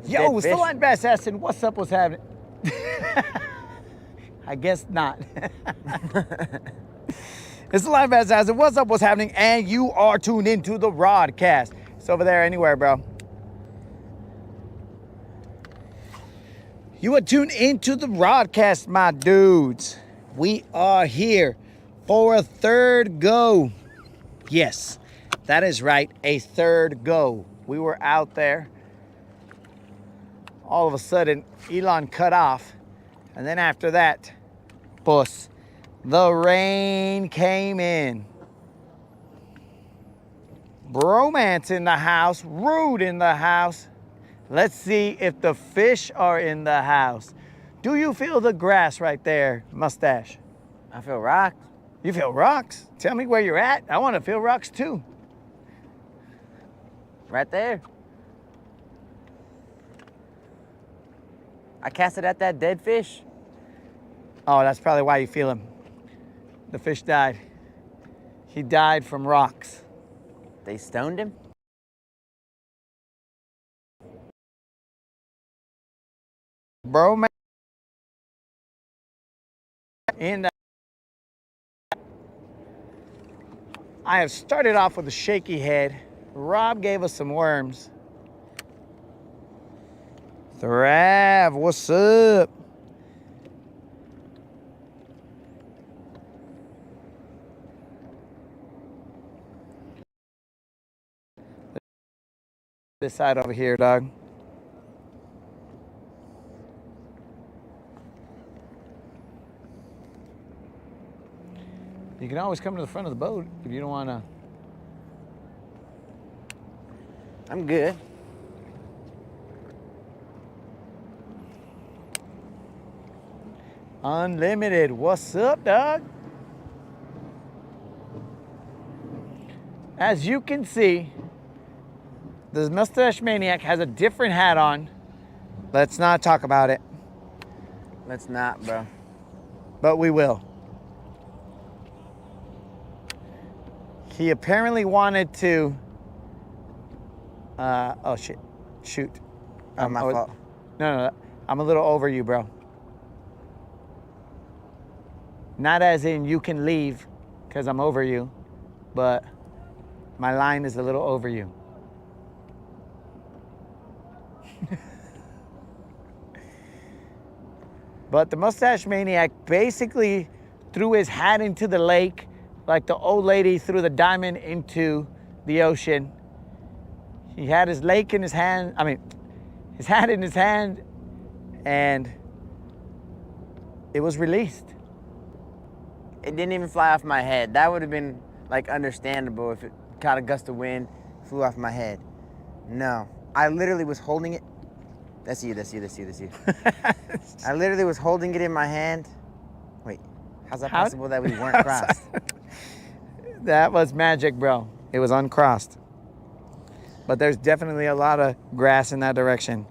Yo, it's the Line Bass asking, what's up, what's happening? I guess not. It's the Line Bass asking, what's up, what's happening? And you are tuned into the Rodcast. It's over there anywhere, bro. You are tuned into the Rodcast, my dudes. We are here for a third go. Yes, that is right, a third go. We were out there. All of a sudden, Elon cut off. And then after that, boss, the rain came in. Bromance in the house, Rude in the house. Let's see if the fish are in the house. Do you feel the grass right there, Mustache? I feel rocks. You feel rocks? Tell me where you're at. I want to feel rocks too. Right there. I cast it at that dead fish. Oh, that's probably why you feel him. The fish died. He died from rocks. They stoned him? Bro, man. And I have started off with a shaky head. Rob gave us some worms. Thrav, what's up? This side over here, dog. You can always come to the front of the boat if you don't want to. I'm good. Unlimited, what's up, dog? As you can see, the Mustache Maniac has a different hat on. Let's not talk about it. Let's not, bro. But we will. He apparently wanted to. Oh shit! Shoot. My fault. No, I'm a little over you, bro. Not as in you can leave, because I'm over you, but my line is a little over you. But the Mustache Maniac basically threw his hat into the lake like the old lady threw the diamond into the ocean. He had his lake in his hand, his hat in his hand, and it was released. It didn't even fly off my head. That would have been like understandable if it caught a gust of wind, flew off my head. No, I literally was holding it. That's you. I literally was holding it in my hand. Wait, how's that possible that we weren't crossed? That was magic, bro. It was uncrossed. But there's definitely a lot of grass in that direction.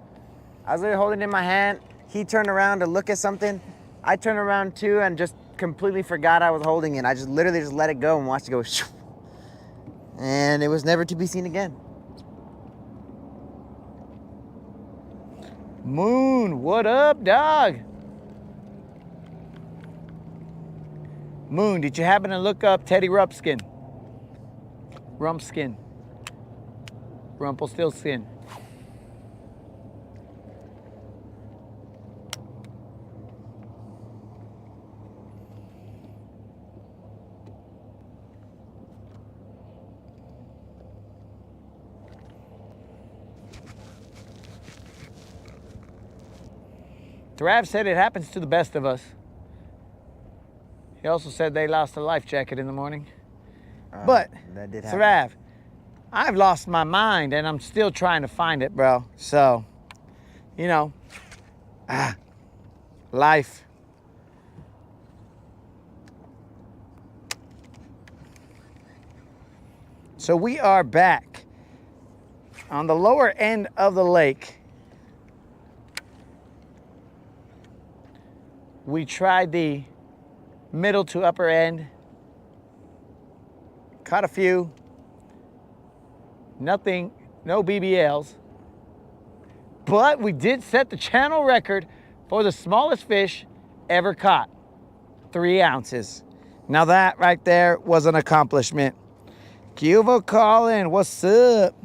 I was literally holding it in my hand. He turned around to look at something. I turned around too and just completely forgot I was holding it. I just literally just let it go and watched it go shoo. And it was never to be seen again. Moon, what up, dog? Moon, did you happen to look up Teddy Rumpskin? Rumpelstiltskin. Thrav said it happens to the best of us. He also said they lost a life jacket in the morning. But, that did happen. Thrav, I've lost my mind and I'm still trying to find it, bro. So, you know, life. So we are back on the lower end of the lake. We tried the middle to upper end. Caught a few. Nothing, no BBLs. but we did set the channel record for the smallest fish ever caught. 3 ounces. Now that right there was an accomplishment. Cuba calling, what's up?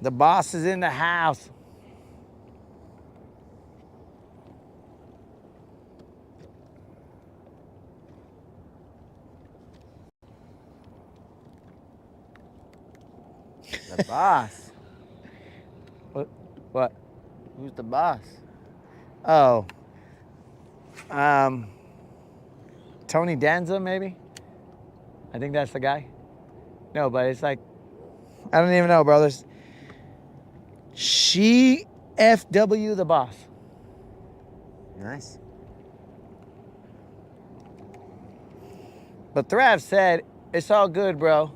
The boss is in the house. The boss. What? Who's the boss? Oh. Tony Danza, maybe? I think that's the guy. No, but it's like, I don't even know, brothers. She FW the boss. Nice. But Thrav said, it's all good, bro.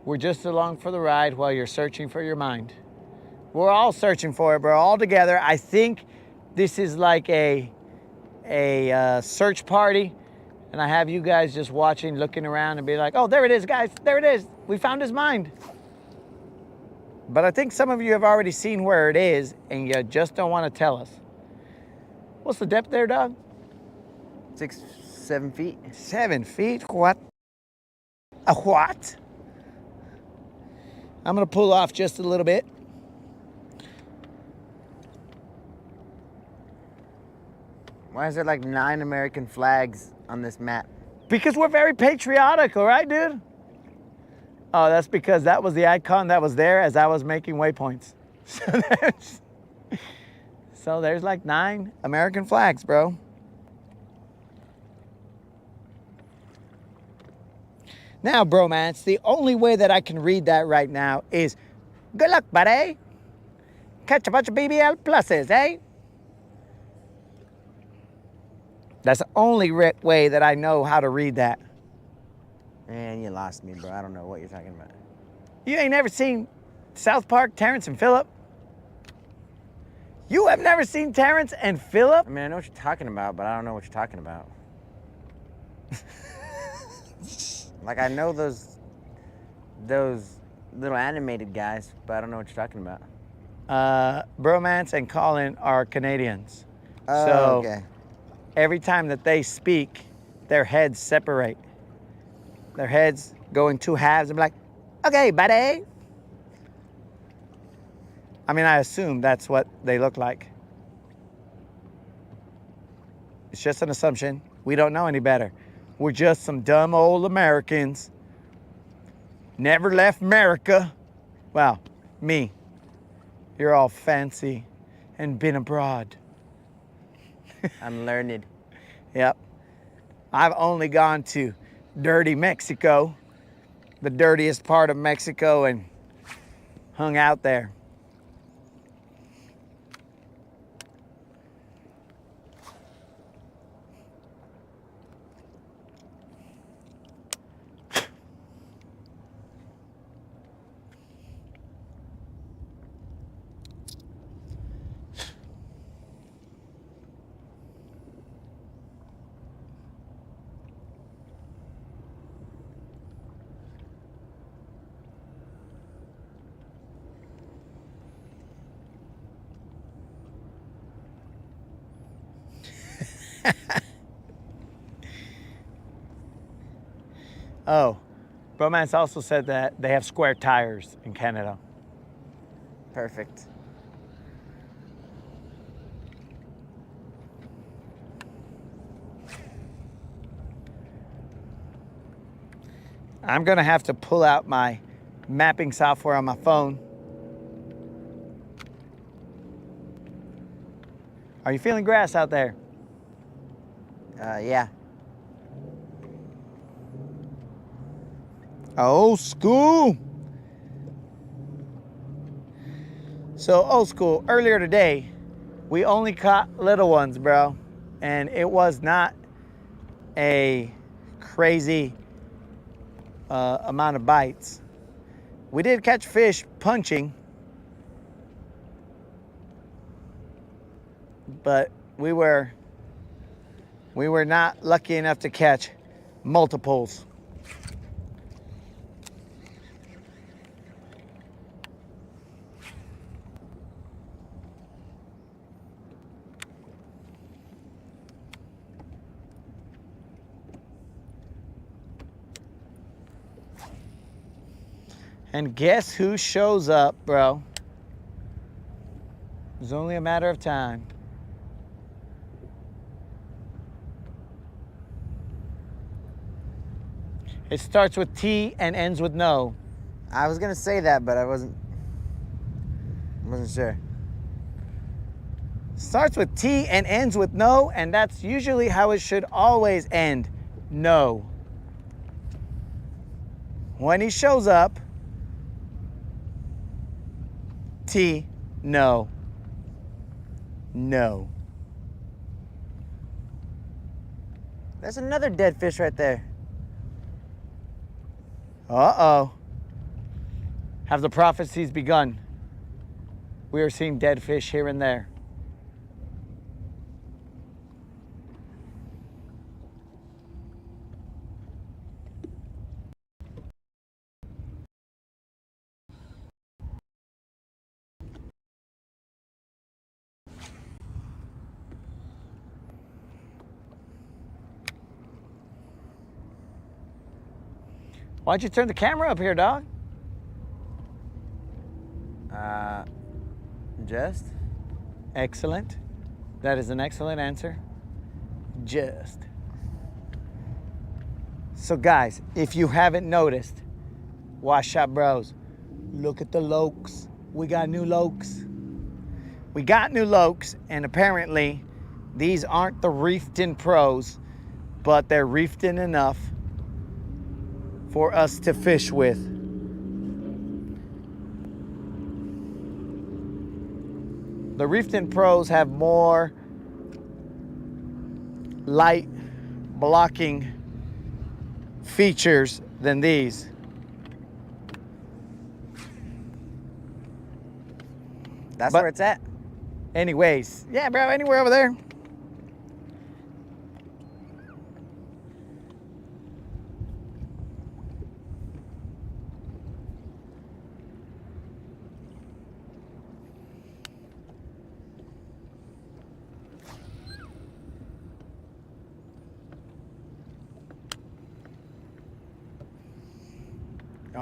We're just along for the ride while you're searching for your mind. We're all searching for it, bro, all together. I think this is like a search party, and I have you guys just watching, looking around, and be like, oh, there it is, guys. There it is. We found his mind. But I think some of you have already seen where it is, and you just don't want to tell us. What's the depth there, dog? 6, 7 feet. 7 feet? What? A what? I'm going to pull off just a little bit. Why is there like 9 American flags on this map? Because we're very patriotic, all right, dude? Oh, that's because that was the icon that was there as I was making waypoints. So there's like 9 American flags, bro. Now, bromance, the only way that I can read that right now is, good luck, buddy. Catch a bunch of BBL pluses, eh? That's the only way that I know how to read that. Man, you lost me, bro. I don't know what you're talking about. You ain't never seen South Park, Terrence and Phillip? You have never seen Terrence and Phillip? I mean, I know what you're talking about, but I don't know what you're talking about. Like, I know those little animated guys, but I don't know what you're talking about. Bromance and Colin are Canadians. Oh, So okay. every time that they speak, their heads separate. Their heads go in 2 halves and be like, okay, buddy. I mean, I assume that's what they look like. It's just an assumption. We don't know any better. We're just some dumb old Americans. Never left America. Well, me. You're all fancy and been abroad. I'm learned. Yep. I've only gone to dirty Mexico, the dirtiest part of Mexico, and hung out there. Oh, Bromance also said that they have square tires in Canada. Perfect. I'm gonna have to pull out my mapping software on my phone. Are you feeling grass out there? Yeah. Old school. So old school, earlier today, we only caught little ones, bro. And it was not a crazy amount of bites. We did catch fish punching. but we were not lucky enough to catch multiples. And guess who shows up, bro? It's only a matter of time. It starts with T and ends with no. I was gonna say that, but I wasn't sure. Starts with T and ends with no, and that's usually how it should always end. No. When he shows up, T, no. No. There's another dead fish right there. Uh-oh. Have the prophecies begun? We are seeing dead fish here and there. Why'd you turn the camera up here, dog? Just? Excellent. That is an excellent answer. Just. So guys, if you haven't noticed, Wash Shop Bros, look at the lokes. We got new lokes. We got new lokes, and apparently these aren't the reefed-in pros, but they're reefed in enough for us to fish with. The reefed-in pros have more light blocking features than these. That's But- where it's at. Anyways, yeah, bro, anywhere over there.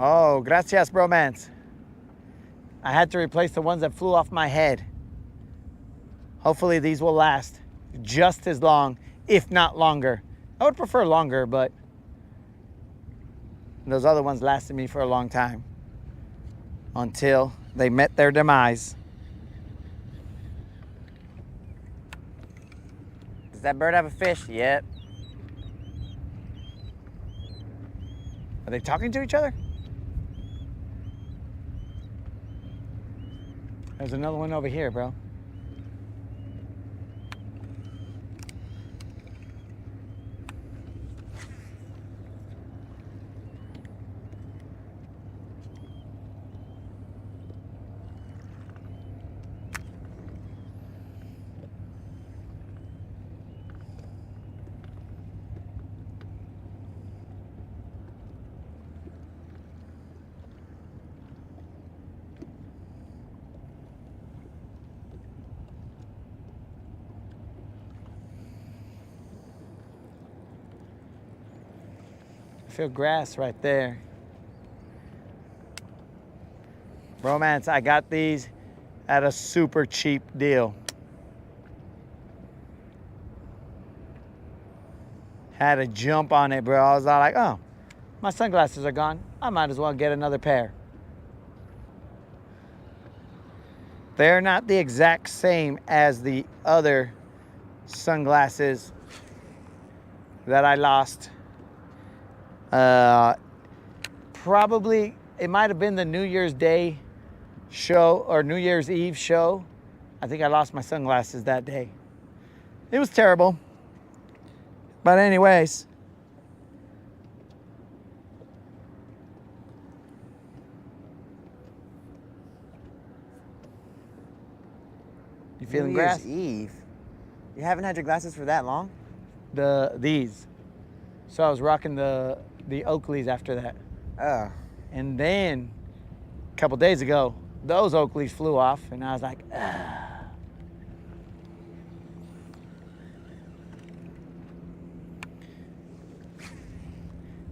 Oh, gracias, bromance. I had to replace the ones that flew off my head. Hopefully these will last just as long, if not longer. I would prefer longer, but those other ones lasted me for a long time until they met their demise. Does that bird have a fish? Yep. Are they talking to each other? There's another one over here, bro. I feel grass right there. Romance, I got these at a super cheap deal. Had a jump on it, bro. I was all like, oh, my sunglasses are gone. I might as well get another pair. They're not the exact same as the other sunglasses that I lost. Probably, it might have been the New Year's Day show or New Year's Eve show. I think I lost my sunglasses that day. It was terrible. But anyways. You feeling New Year's grass? Eve. You haven't had your glasses for that long? These. So I was rocking the Oakleys after that. Oh. And then a couple days ago, those Oakleys flew off, and I was like, ah.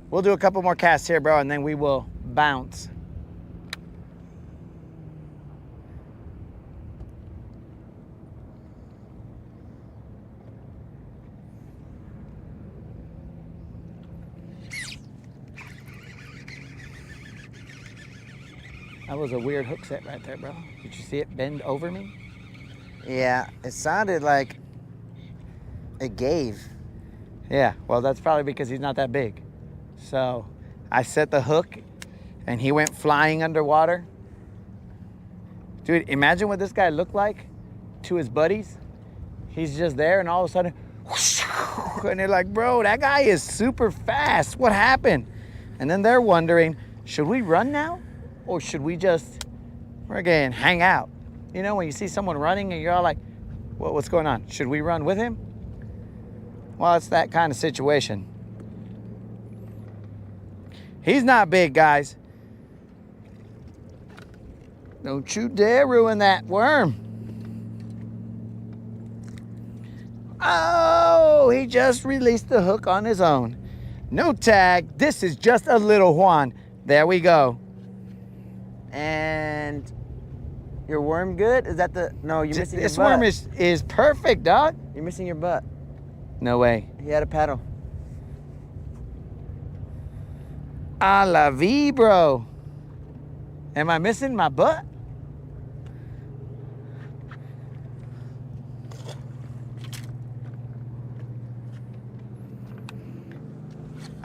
We'll do a couple more casts here, bro, and then we will bounce. That was a weird hook set right there, bro. Did you see it bend over me? Yeah, it sounded like it gave. Yeah, well, that's probably because he's not that big. So I set the hook and he went flying underwater. Dude, imagine what this guy looked like to his buddies. He's just there and all of a sudden, whoosh, and they're like, bro, that guy is super fast. What happened? And then they're wondering, should we run now? Or should we just, again, hang out? You know, when you see someone running and you're all like, what's going on? Should we run with him? Well, it's that kind of situation. He's not big, guys. Don't you dare ruin that worm. Oh, he just released the hook on his own. No tag. This is just a little Juan. There we go. And your worm good? Is that the... No, you're missing your butt. This worm is perfect, dog. You're missing your butt. No way. He had a paddle. A la vie, bro. Am I missing my butt?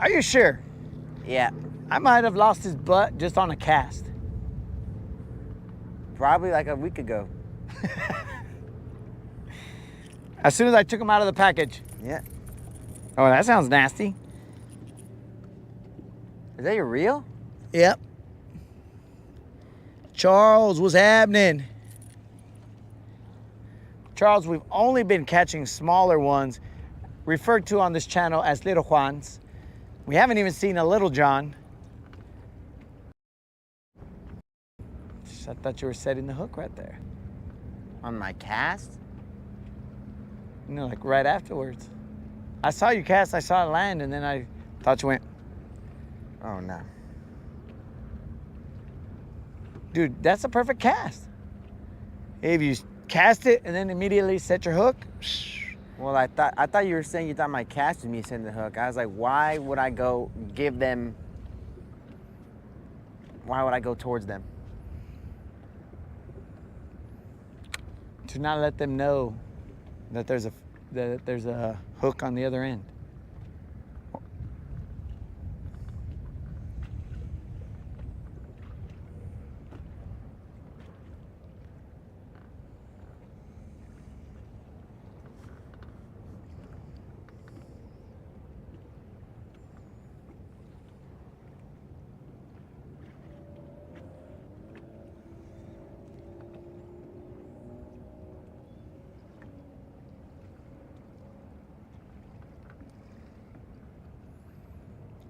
Are you sure? Yeah. I might have lost his butt just on a cast. Probably like a week ago. As soon as I took him out of the package. Yeah. Oh, that sounds nasty. Is that your reel? Yep. Charles, what's happening? Charles, we've only been catching smaller ones, referred to on this channel as Little Juans. We haven't even seen a Little John. I thought you were setting the hook right there. On my cast? You know, like right afterwards. I saw you cast, I saw it land, and then I thought you went. Oh, no. Dude, that's a perfect cast. If you cast it and then immediately set your hook. Well, I thought you were saying you thought my cast was me setting the hook. I was like, why would I go give them? Why would I go towards them? To not let them know that there's a hook on the other end.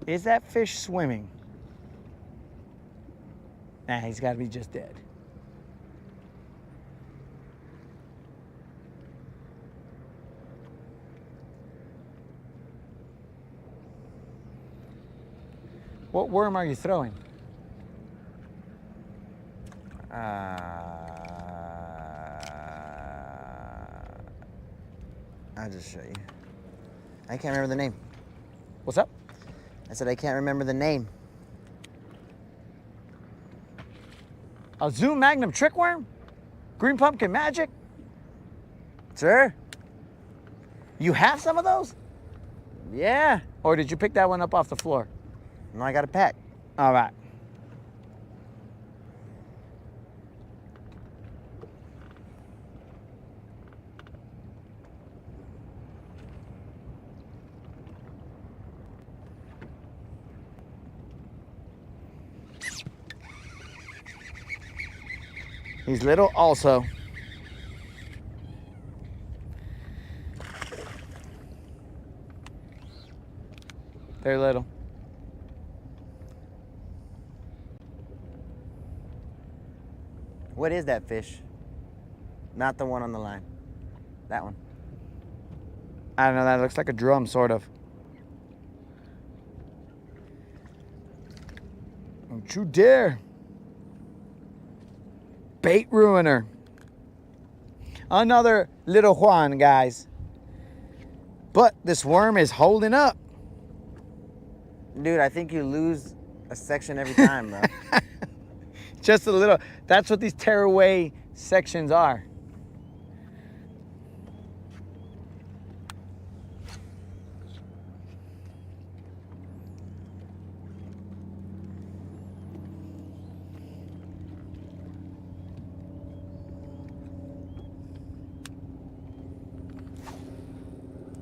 Is that fish swimming? Nah, he's got to be just dead. What worm are you throwing? I'll just show you. I can't remember the name. What's up? I said I can't remember the name. A Zoom Magnum trick worm? Green pumpkin magic? Sir? You have some of those? Yeah. Or did you pick that one up off the floor? No, I got a pack. All right. He's little also. They're little. What is that fish? Not the one on the line. That one. I don't know, that looks like a drum, sort of. Don't you dare. Bait ruiner. Another little Juan, guys. But this worm is holding up. Dude, I think you lose a section every time, bro. Just a little. That's what these tearaway sections are.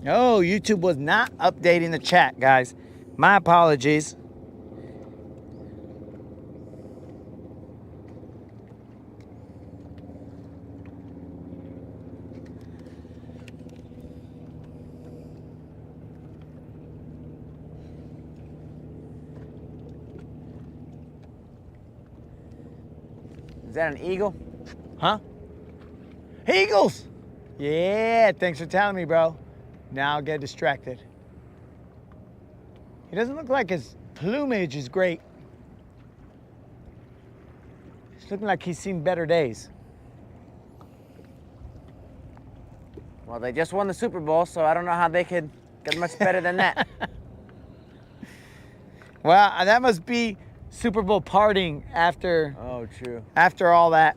Oh, YouTube was not updating the chat, guys. My apologies. Is that an eagle? Huh? Eagles! Yeah, thanks for telling me, bro. Now I'll get distracted. He doesn't look like his plumage is great. He's looking like he's seen better days. Well, they just won the Super Bowl, so I don't know how they could get much better than that. Well, that must be Super Bowl partying after Oh, true. after all that.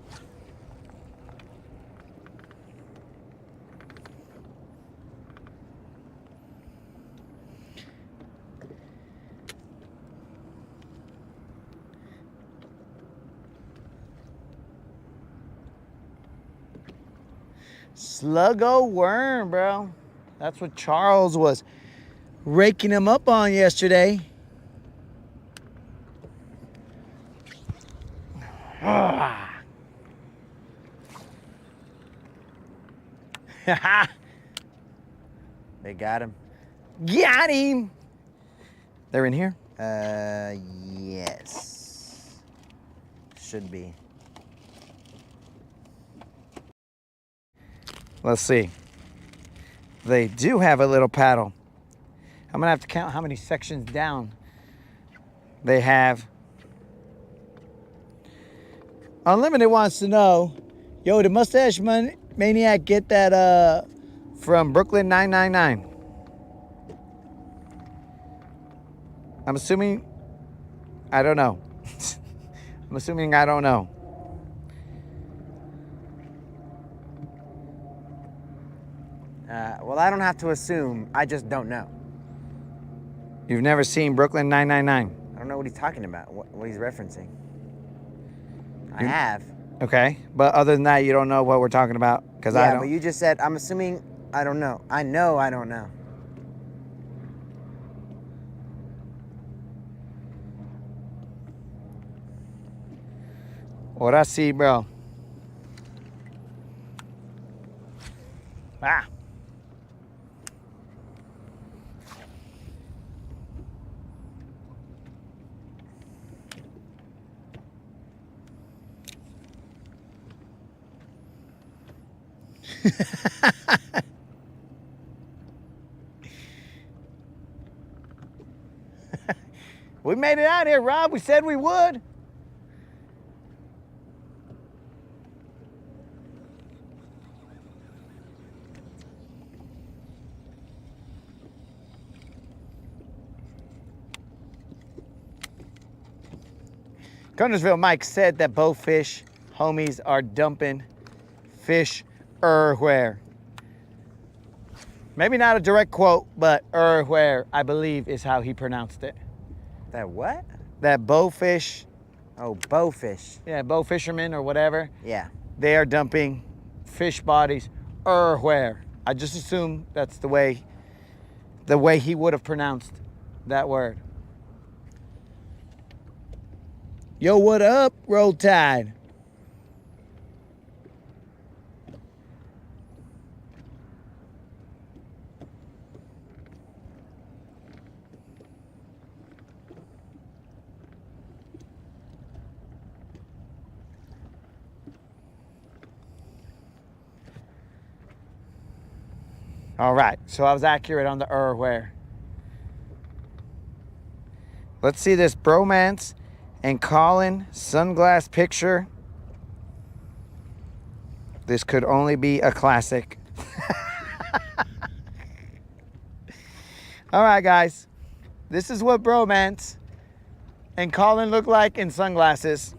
Sluggo worm, bro. That's what Charles was raking him up on yesterday. They got him. Got him. They're in here? Yes. Should be. Let's see. They do have a little paddle. I'm gonna have to count how many sections down they have. Unlimited wants to know, yo, did Mustache Maniac get that from Brooklyn 999? I'm assuming, I don't know. I'm assuming I don't know. Well, I don't have to assume. I just don't know. You've never seen Brooklyn 999? I don't know what he's talking about, what he's referencing. I have. Okay, but other than that, you don't know what we're talking about? Because I Yeah, don't. but you just said, I'm assuming I don't know. I know I don't know. Ahora sí, bro. Ah. We made it out here, Rob. We said we would. Guntersville Mike said that bowfish homies are dumping fish everywhere. Maybe not a direct quote, but everywhere, I believe, is how he pronounced it. That what? That bowfish, Oh, bowfish. yeah, bow fishermen or whatever, Yeah. they are dumping fish bodies everywhere. I just assume that's the way he would have pronounced that word. Yo, what up, Roll Tide? All right, so I was accurate on the where. Let's see this bromance and Colin sunglass picture. This could only be a classic. All right, guys. This is what bromance and Colin look like in sunglasses.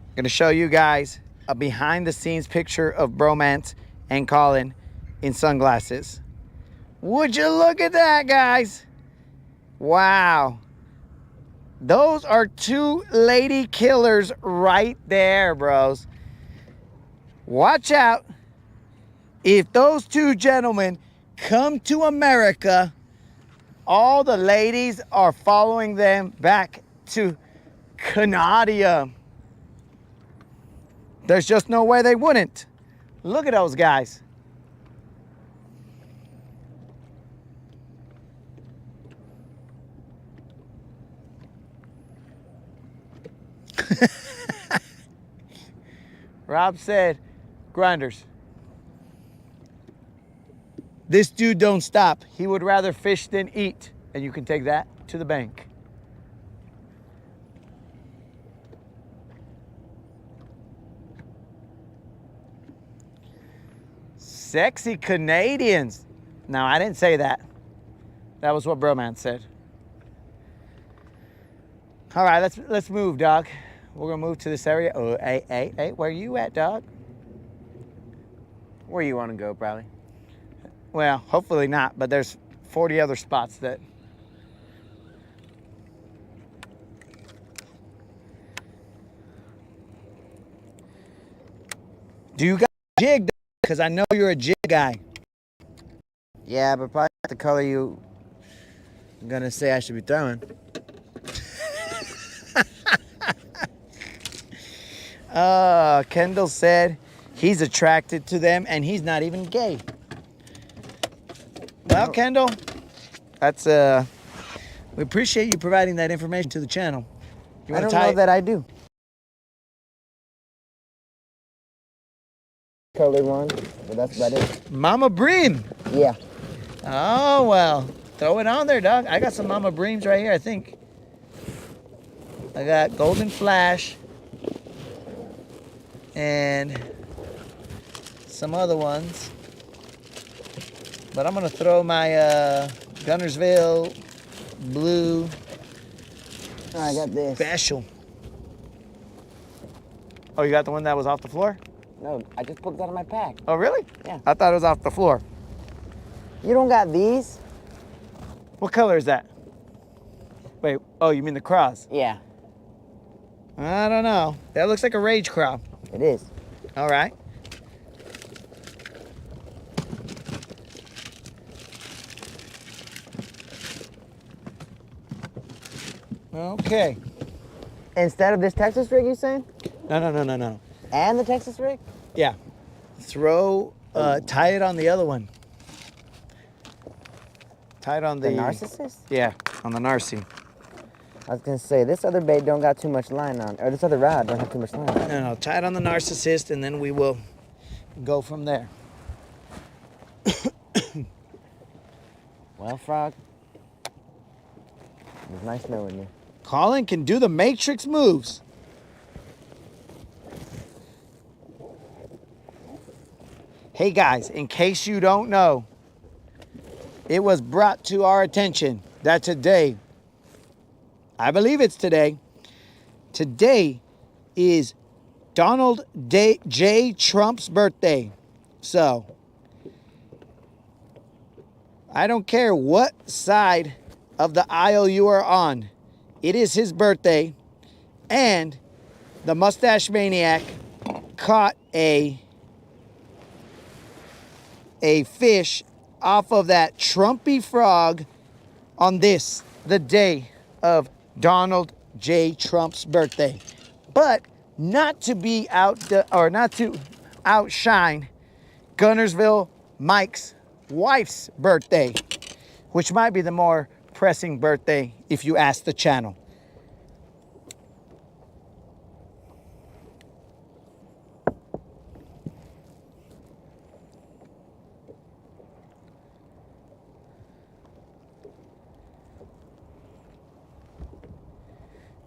I'm gonna show you guys a behind the scenes picture of bromance and Colin in sunglasses. Would you look at that, guys? Wow. Those are two lady killers right there, bros. Watch out. If those two gentlemen come to America, all the ladies are following them back to Canada. There's just no way they wouldn't. Look at those guys. Rob said, grinders. This dude don't stop. He would rather fish than eat. And you can take that to the bank. Sexy Canadians. No, I didn't say that. That was what Broman said. All right, let's move, dog. We're gonna move to this area. Oh, hey, where you at, dog? Where you want to go, probably. Well, hopefully not, but there's 40 other spots that. Do you got a jig? Because I know you're a jig guy. Yeah, but probably not the color you I'm gonna say I should be throwing. Kendall said he's attracted to them and he's not even gay. Well, Kendall, that's we appreciate you providing that information to the channel. I don't know that I do. Colored one, but that's about it. Mama Bream. Yeah. Oh, well, throw it on there, dog. I got some Mama Breams right here, I think. I got Golden Flash and some other ones. But I'm going to throw my Guntersville blue I got this. special. Oh, you got the one that was off the floor? No, I just pulled it out of my pack. Oh, really? Yeah. I thought it was off the floor. You don't got these? What color is that? Wait, oh, you mean the cross? Yeah, I don't know. That looks like a rage crop. it is. All right. Okay. Instead of this Texas rig, you saying? No. And the Texas rig? Yeah. Tie it on the other one. Tie it on The narcissist? Yeah, on the narcy. I was gonna say, this other bait don't got too much line on, or this other rod don't have too much line on. No, tie it on the narcissist and then we will go from there. Well, Frog, it was nice knowing you. Colin can do the matrix moves. Hey guys, in case you don't know, it was brought to our attention that today, I believe it's today is Donald J. Trump's birthday. So, I don't care what side of the aisle you are on, it is his birthday, and the Mustache Maniac caught a fish off of that Trumpy frog on the day of Donald J. Trump's birthday. But not to outshine Guntersville Mike's wife's birthday, which might be the more pressing birthday if you ask the channel.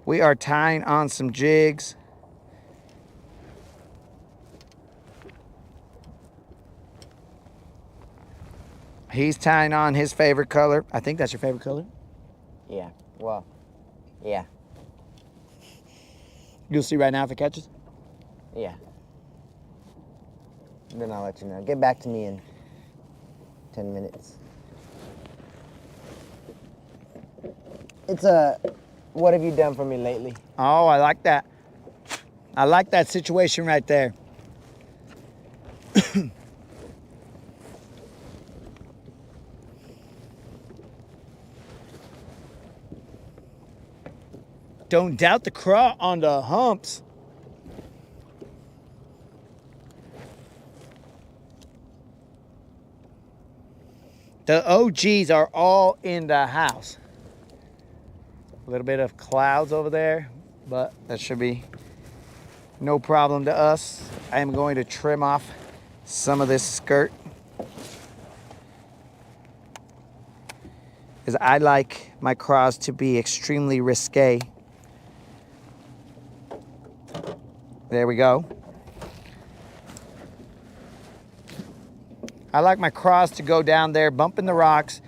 We are tying on some jigs. He's tying on his favorite color. I think that's your favorite color. Yeah. Well, yeah. You'll see right now if it catches. Yeah. Then I'll let you know. Get back to me in 10 minutes. It's what have you done for me lately? Oh, I like that. I like that situation right there. Don't doubt the craw on the humps. The OGs are all in the house. A little bit of clouds over there, but that should be no problem to us. I am going to trim off some of this skirt, because I like my craws to be extremely risque. There we go. I like my craws to go down there, bumping the rocks,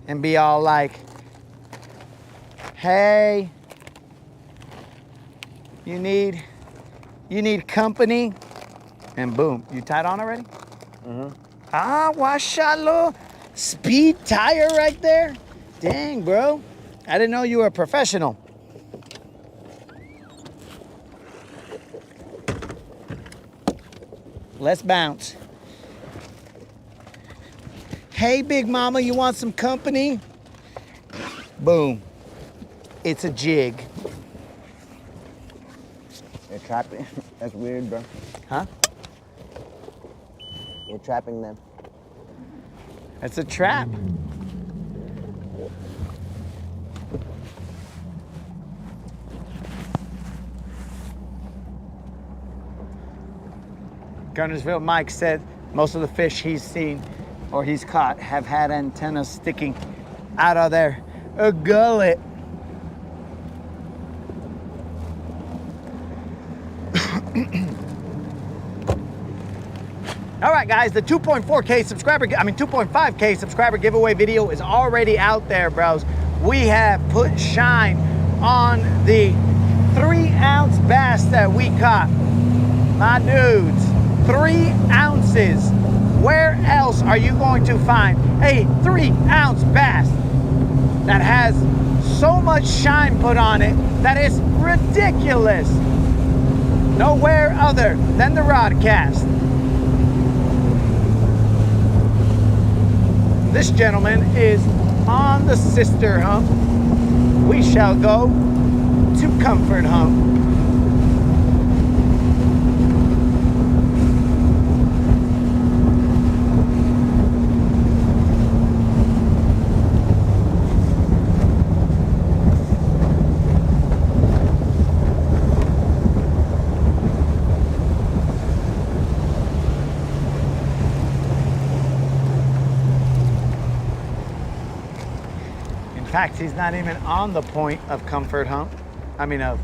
and be all like, hey, you need company? And boom, you tied on already? Mm-hmm. Ah, washalo. Speed tire right there? Dang, bro. I didn't know you were a professional. Let's bounce. Hey, big mama, you want some company? Boom. It's a jig. You're trapping. That's weird, bro. Huh? You're trapping them. It's a trap. Guntersville Mike said most of the fish he's seen or he's caught have had antennas sticking out of their gullet. All right, guys, the 2.5K subscriber giveaway video is already out there, bros. We have put shine on the 3-ounce bass that we caught. My dudes, 3 ounces. Where else are you going to find a 3-ounce bass that has so much shine put on it that is ridiculous? Nowhere other than the Rodcast. This gentleman is on the sister hump. We shall go to comfort hump. In fact, he's not even on the point of comfort hump. I mean, of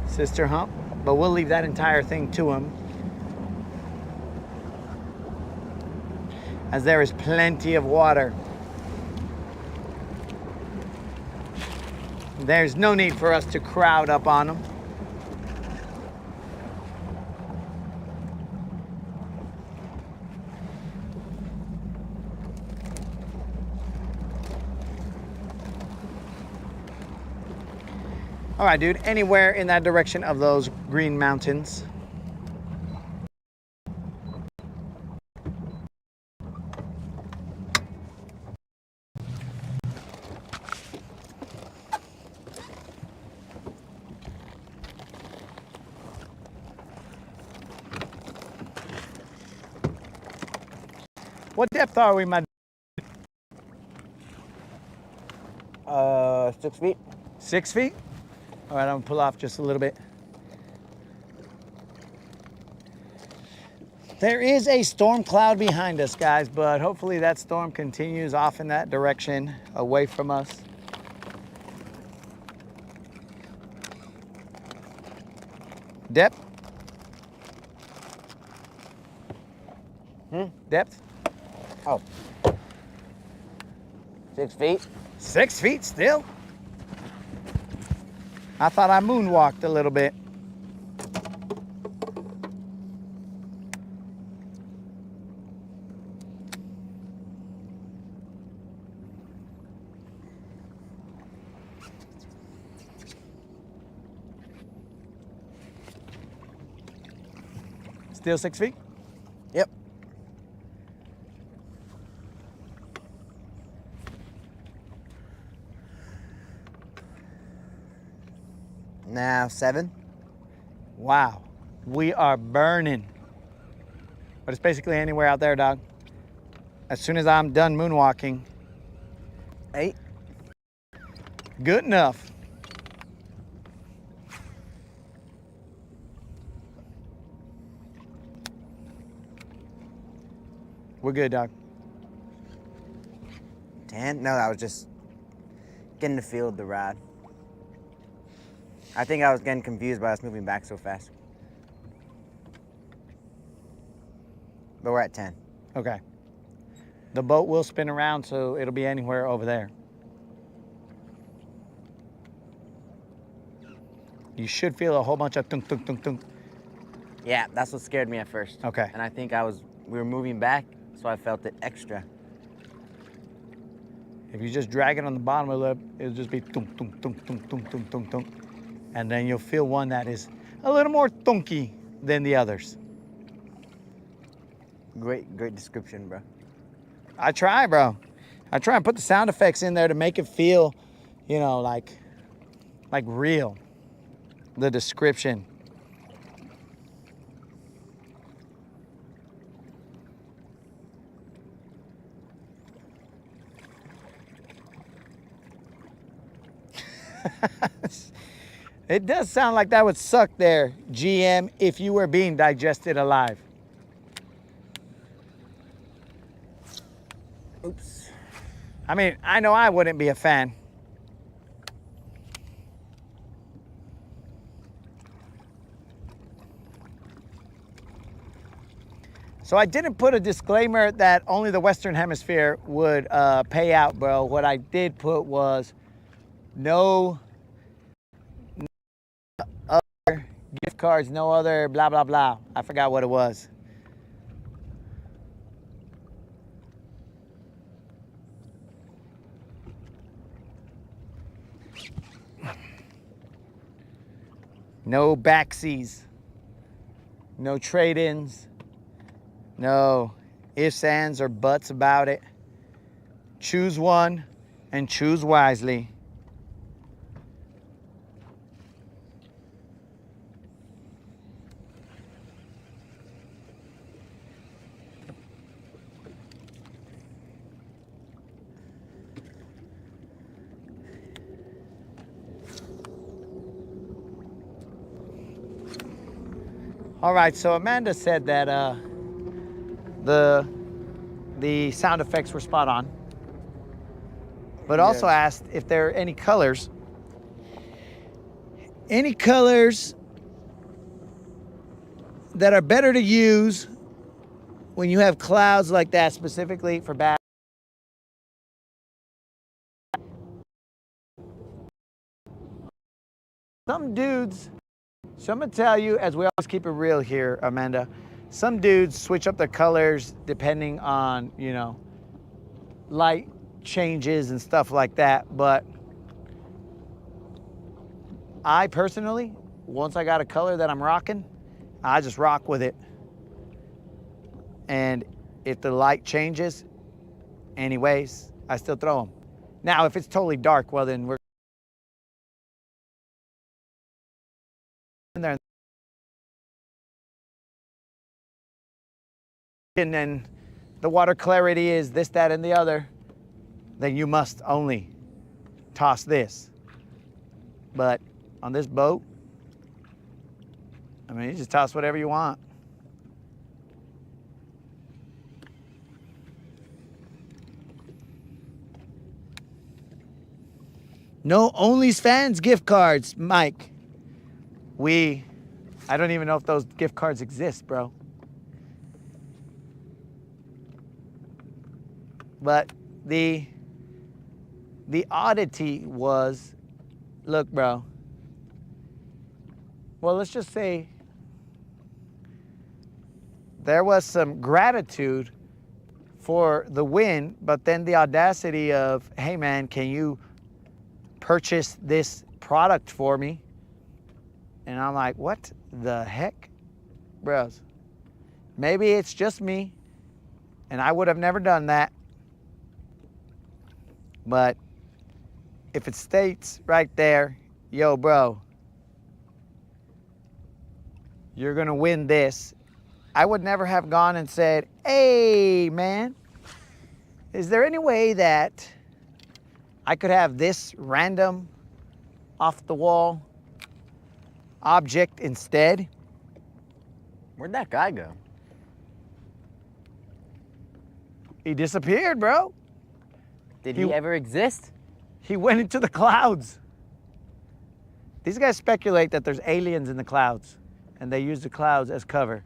sister hump, but we'll leave that entire thing to him, as there is plenty of water. There's no need for us to crowd up on him. All right, dude, anywhere in that direction of those green mountains. What depth are we, my? 6 feet. 6 feet? All right, I'm gonna pull off just a little bit. There is a storm cloud behind us, guys, but hopefully that storm continues off in that direction, away from us. Depth? Depth? Oh. 6 feet. 6 feet still? I thought I moonwalked a little bit. Still 6 feet? Yep. Now 7. Wow. We are burning. But it's basically anywhere out there, dog. As soon as I'm done moonwalking, 8. good enough. We're good, dog. 10. No, I was just getting the feel of the ride. I think I was getting confused by us moving back so fast. But we're at 10. Okay. The boat will spin around, so it'll be anywhere over there. You should feel a whole bunch of tunk, tunk, tunk, tunk. Yeah, that's what scared me at first. Okay. And I think we were moving back, so I felt it extra. If you just drag it on the bottom of the lip, it'll just be tunk, tunk, tunk, tunk, tunk, tunk, tunk, tunk. And then you'll feel one that is a little more thunky than the others. Great description, bro. I try, bro. I try and put the sound effects in there to make it feel, you know, like real. The description. It does sound like that would suck there, GM, if you were being digested alive. Oops. I mean, I know I wouldn't be a fan. So I didn't put a disclaimer that only the Western Hemisphere would pay out, bro. What I did put was no other gift cards, no other blah, blah, blah. I forgot what it was. No backsies, no trade-ins, no ifs, ands, or buts about it. Choose one and choose wisely. All right, so Amanda said that the sound effects were spot on, but also asked if there are any colors that are better to use when you have clouds like that, specifically for bad. Some dudes, so I'm gonna tell you, as we always keep it real here, Amanda, some dudes switch up their colors depending on, you know, light changes and stuff like that. But I personally, once I got a color that I'm rocking, I just rock with it. And if the light changes, anyways, I still throw them. Now, if it's totally dark, well, then we're in there. And then the water clarity is this, that, and the other, then you must only toss this. But on this boat, I mean, you just toss whatever you want. No OnlyFans gift cards, Mike. We I don't even know if those gift cards exist, bro. But the oddity was, look, bro. Well, let's just say there was some gratitude for the win, but then the audacity of, hey man, can you purchase this product for me? And I'm like, what the heck? Bros, maybe it's just me, and I would have never done that. But if it states right there, yo, bro, you're gonna win this, I would never have gone and said, hey, man, is there any way that I could have this random off the wall object instead? Where'd that guy go? He disappeared, bro. Did he ever exist? He went into the clouds. These guys speculate that there's aliens in the clouds, and they use the clouds as cover.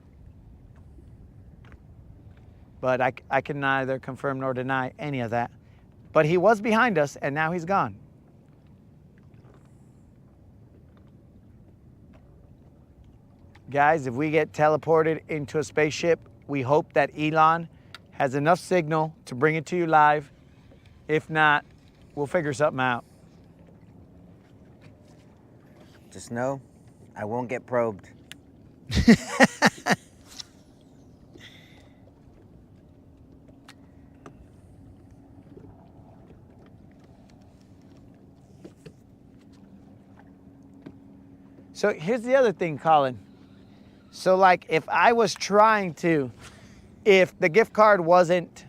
But I can neither confirm nor deny any of that. But he was behind us, and now he's gone. Guys, if we get teleported into a spaceship, we hope that Elon has enough signal to bring it to you live. If not, we'll figure something out. Just know, I won't get probed. So here's the other thing, Colin. So like if I was trying to, if the gift card wasn't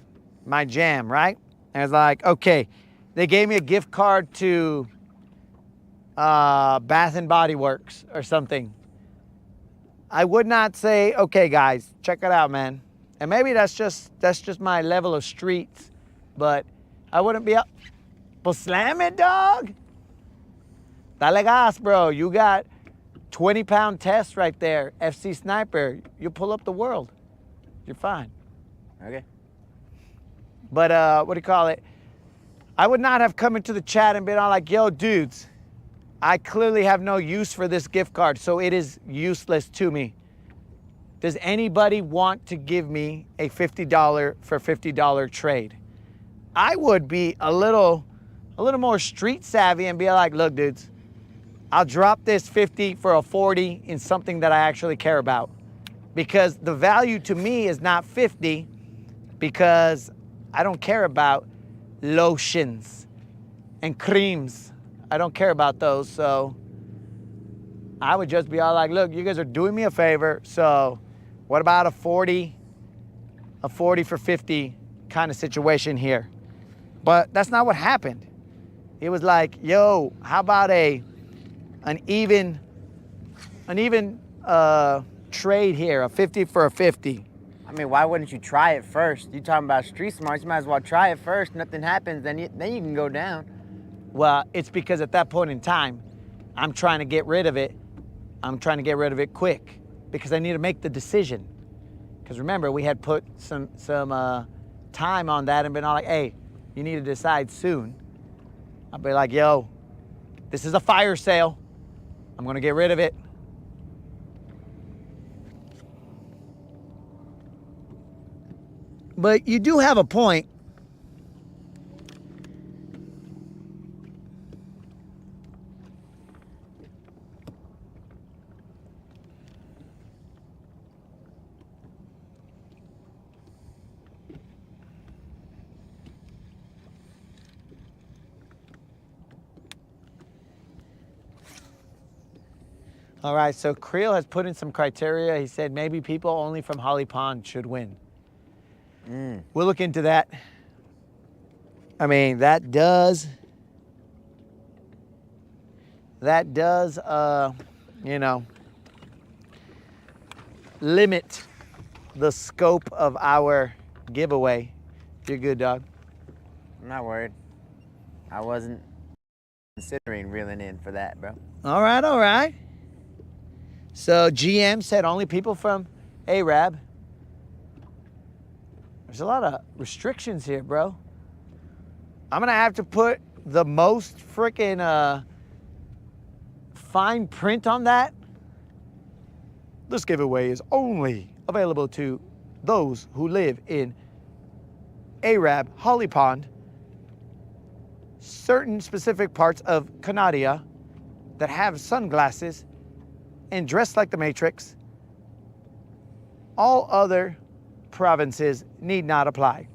my jam, right? And it's like, okay, they gave me a gift card to Bath and Body Works or something. I would not say, okay, guys, check it out, man. And maybe that's just my level of streets, but I wouldn't be up. Pues slam it, dog. Dale gas, bro. You got 20-pound test right there. FC Sniper. You pull up the world. You're fine. Okay. But what do you call it? I would not have come into the chat and been all like, yo, dudes, I clearly have no use for this gift card, so it is useless to me. Does anybody want to give me a $50 for $50 trade? I would be a little more street savvy and be like, look, dudes, I'll drop this 50 for a 40 in something that I actually care about. Because the value to me is not 50, because I don't care about lotions and creams. I don't care about those, so I would just be all like, look, you guys are doing me a favor, so what about a 40 for 50 kind of situation here? But that's not what happened. It was like, yo, how about an even trade here, a 50 for a 50? I mean, why wouldn't you try it first? You talking about street smarts, you might as well try it first. Nothing happens, then you can go down. Well, it's because at that point in time, I'm trying to get rid of it. I'm trying to get rid of it quick because I need to make the decision. Because remember, we had put some time on that and been all like, hey, you need to decide soon. I'll be like, yo, this is a fire sale. I'm gonna get rid of it. But you do have a point. All right, so Creel has put in some criteria. He said maybe people only from Holly Pond should win. We'll look into that. I mean, that does, you know, limit the scope of our giveaway. You're good, dog. I'm not worried. I wasn't considering reeling in for that, bro. All right, all right. So GM said only people from Arab. There's a lot of restrictions here, bro. I'm gonna have to put the most freaking fine print on that. This giveaway is only available to those who live in Arab, Holly Pond, certain specific parts of Canada that have sunglasses and dress like the Matrix. All other provinces need not apply.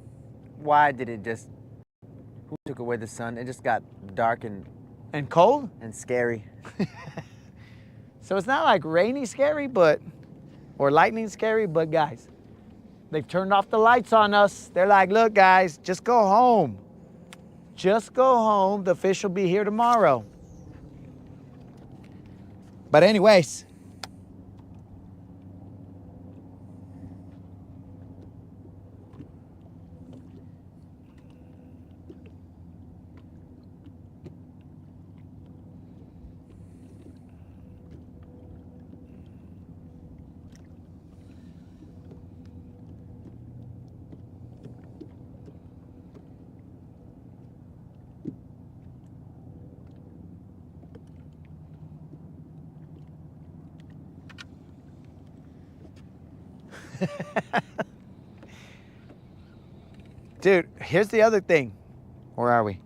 Why did it just... Who took away the sun? It just got dark and cold? and scary. So it's not like rainy scary, or lightning scary, but guys, they've turned off the lights on us. They're like, look guys, just go home. Just go home. The fish will be here tomorrow. But anyways, dude, here's the other thing. Where are we?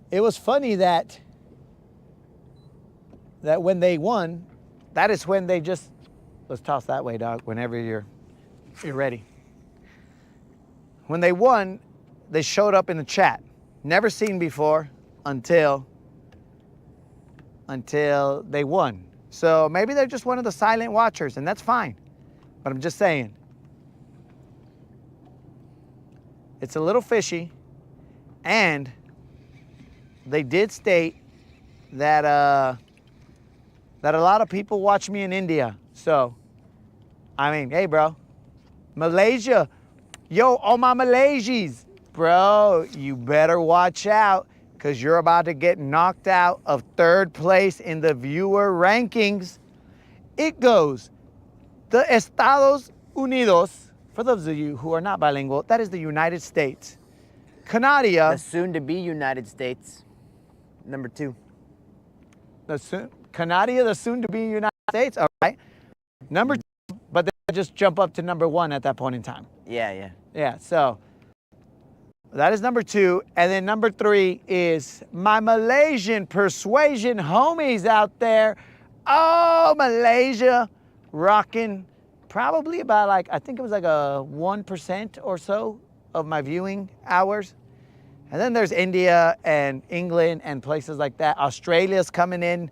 It was funny that when they won, that is when they just, let's toss that way, dog, whenever you're ready. When they won, they showed up in the chat. Never seen before until they won. So maybe they're just one of the silent watchers, and that's fine. But I'm just saying, it's a little fishy, and they did state that that a lot of people watch me in India. So, I mean, hey, bro, Malaysia, yo, all my Malaysians, bro, you better watch out, because you're about to get knocked out of third place in the viewer rankings. It goes the Estados Unidos. For those of you who are not bilingual, that is the United States. Canada. The soon-to-be United States, number 2. Canada, the soon-to-be United States. All right. Number 2, but they just jump up to number 1 at that point in time. Yeah. Yeah, so that is number 2. And then number 3 is my Malaysian persuasion homies out there. Oh, Malaysia, rocking probably about I think it was like a 1% or so of my viewing hours. And then there's India and England and places like that. Australia's coming in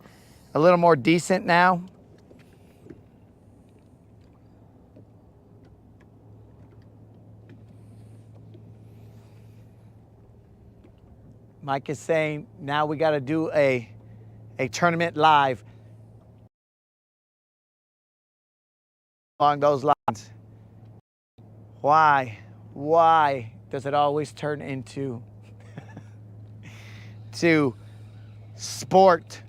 a little more decent now. Mike is saying now we got to do a tournament live along those lines. Why does it always turn into to sport?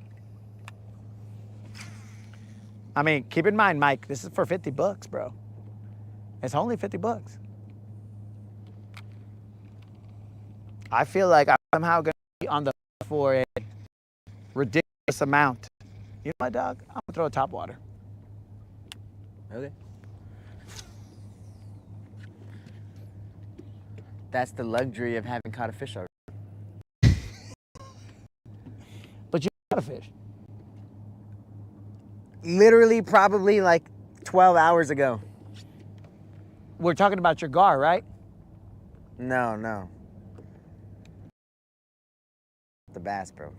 I mean, keep in mind, Mike, this is for $50, bro. It's only $50. I feel like I'm somehow going to be on the for a ridiculous amount. You know what, dog? I'm going to throw a top water. Okay. That's the luxury of having caught a fish already. But you caught a fish. Literally, probably like 12 hours ago. We're talking about your gar, right? No. The bass, bro.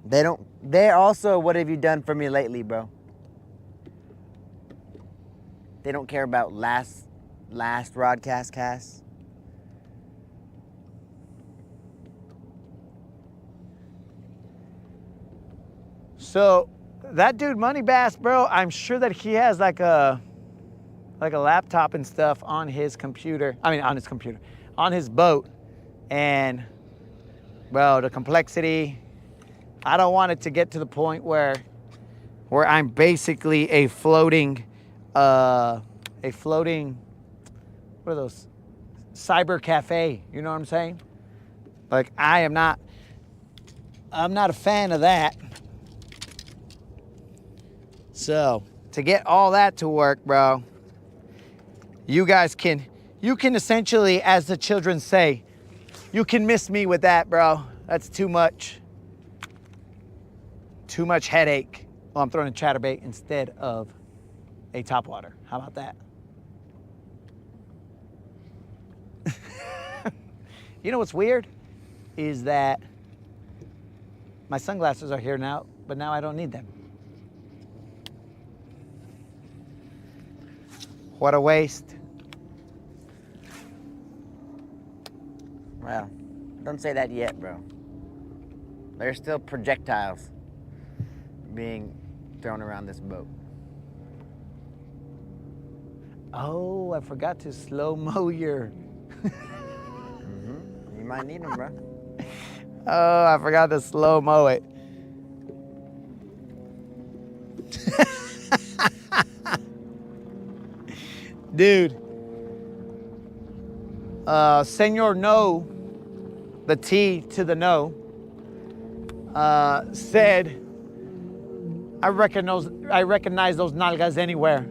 They're also, what have you done for me lately, bro? They don't care about last Rodcast cast. So that dude Money Bass, bro, I'm sure that he has like a laptop and stuff on his computer. On his boat. And Bro, the complexity, I don't want it to get to the point where I'm basically a floating, what are those? Cyber cafe, you know what I'm saying? Like, I'm not a fan of that. So, to get all that to work, bro, you can essentially, as the children say, you can miss me with that, bro. That's too much. Too much headache. Oh, I'm throwing a chatterbait instead of a topwater. How about that? You know what's weird? Is that my sunglasses are here now, but now I don't need them. What a waste. Well, don't say that yet, bro. There's still projectiles being thrown around this boat. Oh, I forgot to slow-mo your... You might need them, bro. Oh, I forgot to slow-mo it. Dude. Senor No, the T to the no, said, I recognize those nalgas anywhere.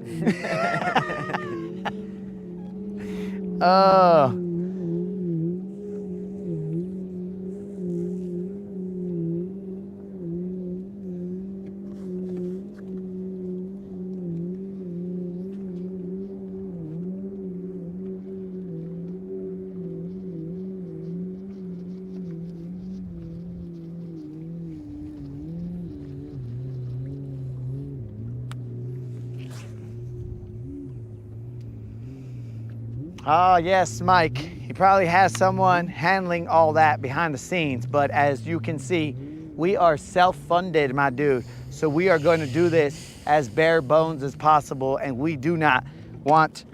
Oh, yes, Mike. He probably has someone handling all that behind the scenes, but as you can see, we are self-funded, my dude. So we are going to do this as bare bones as possible, and we do not want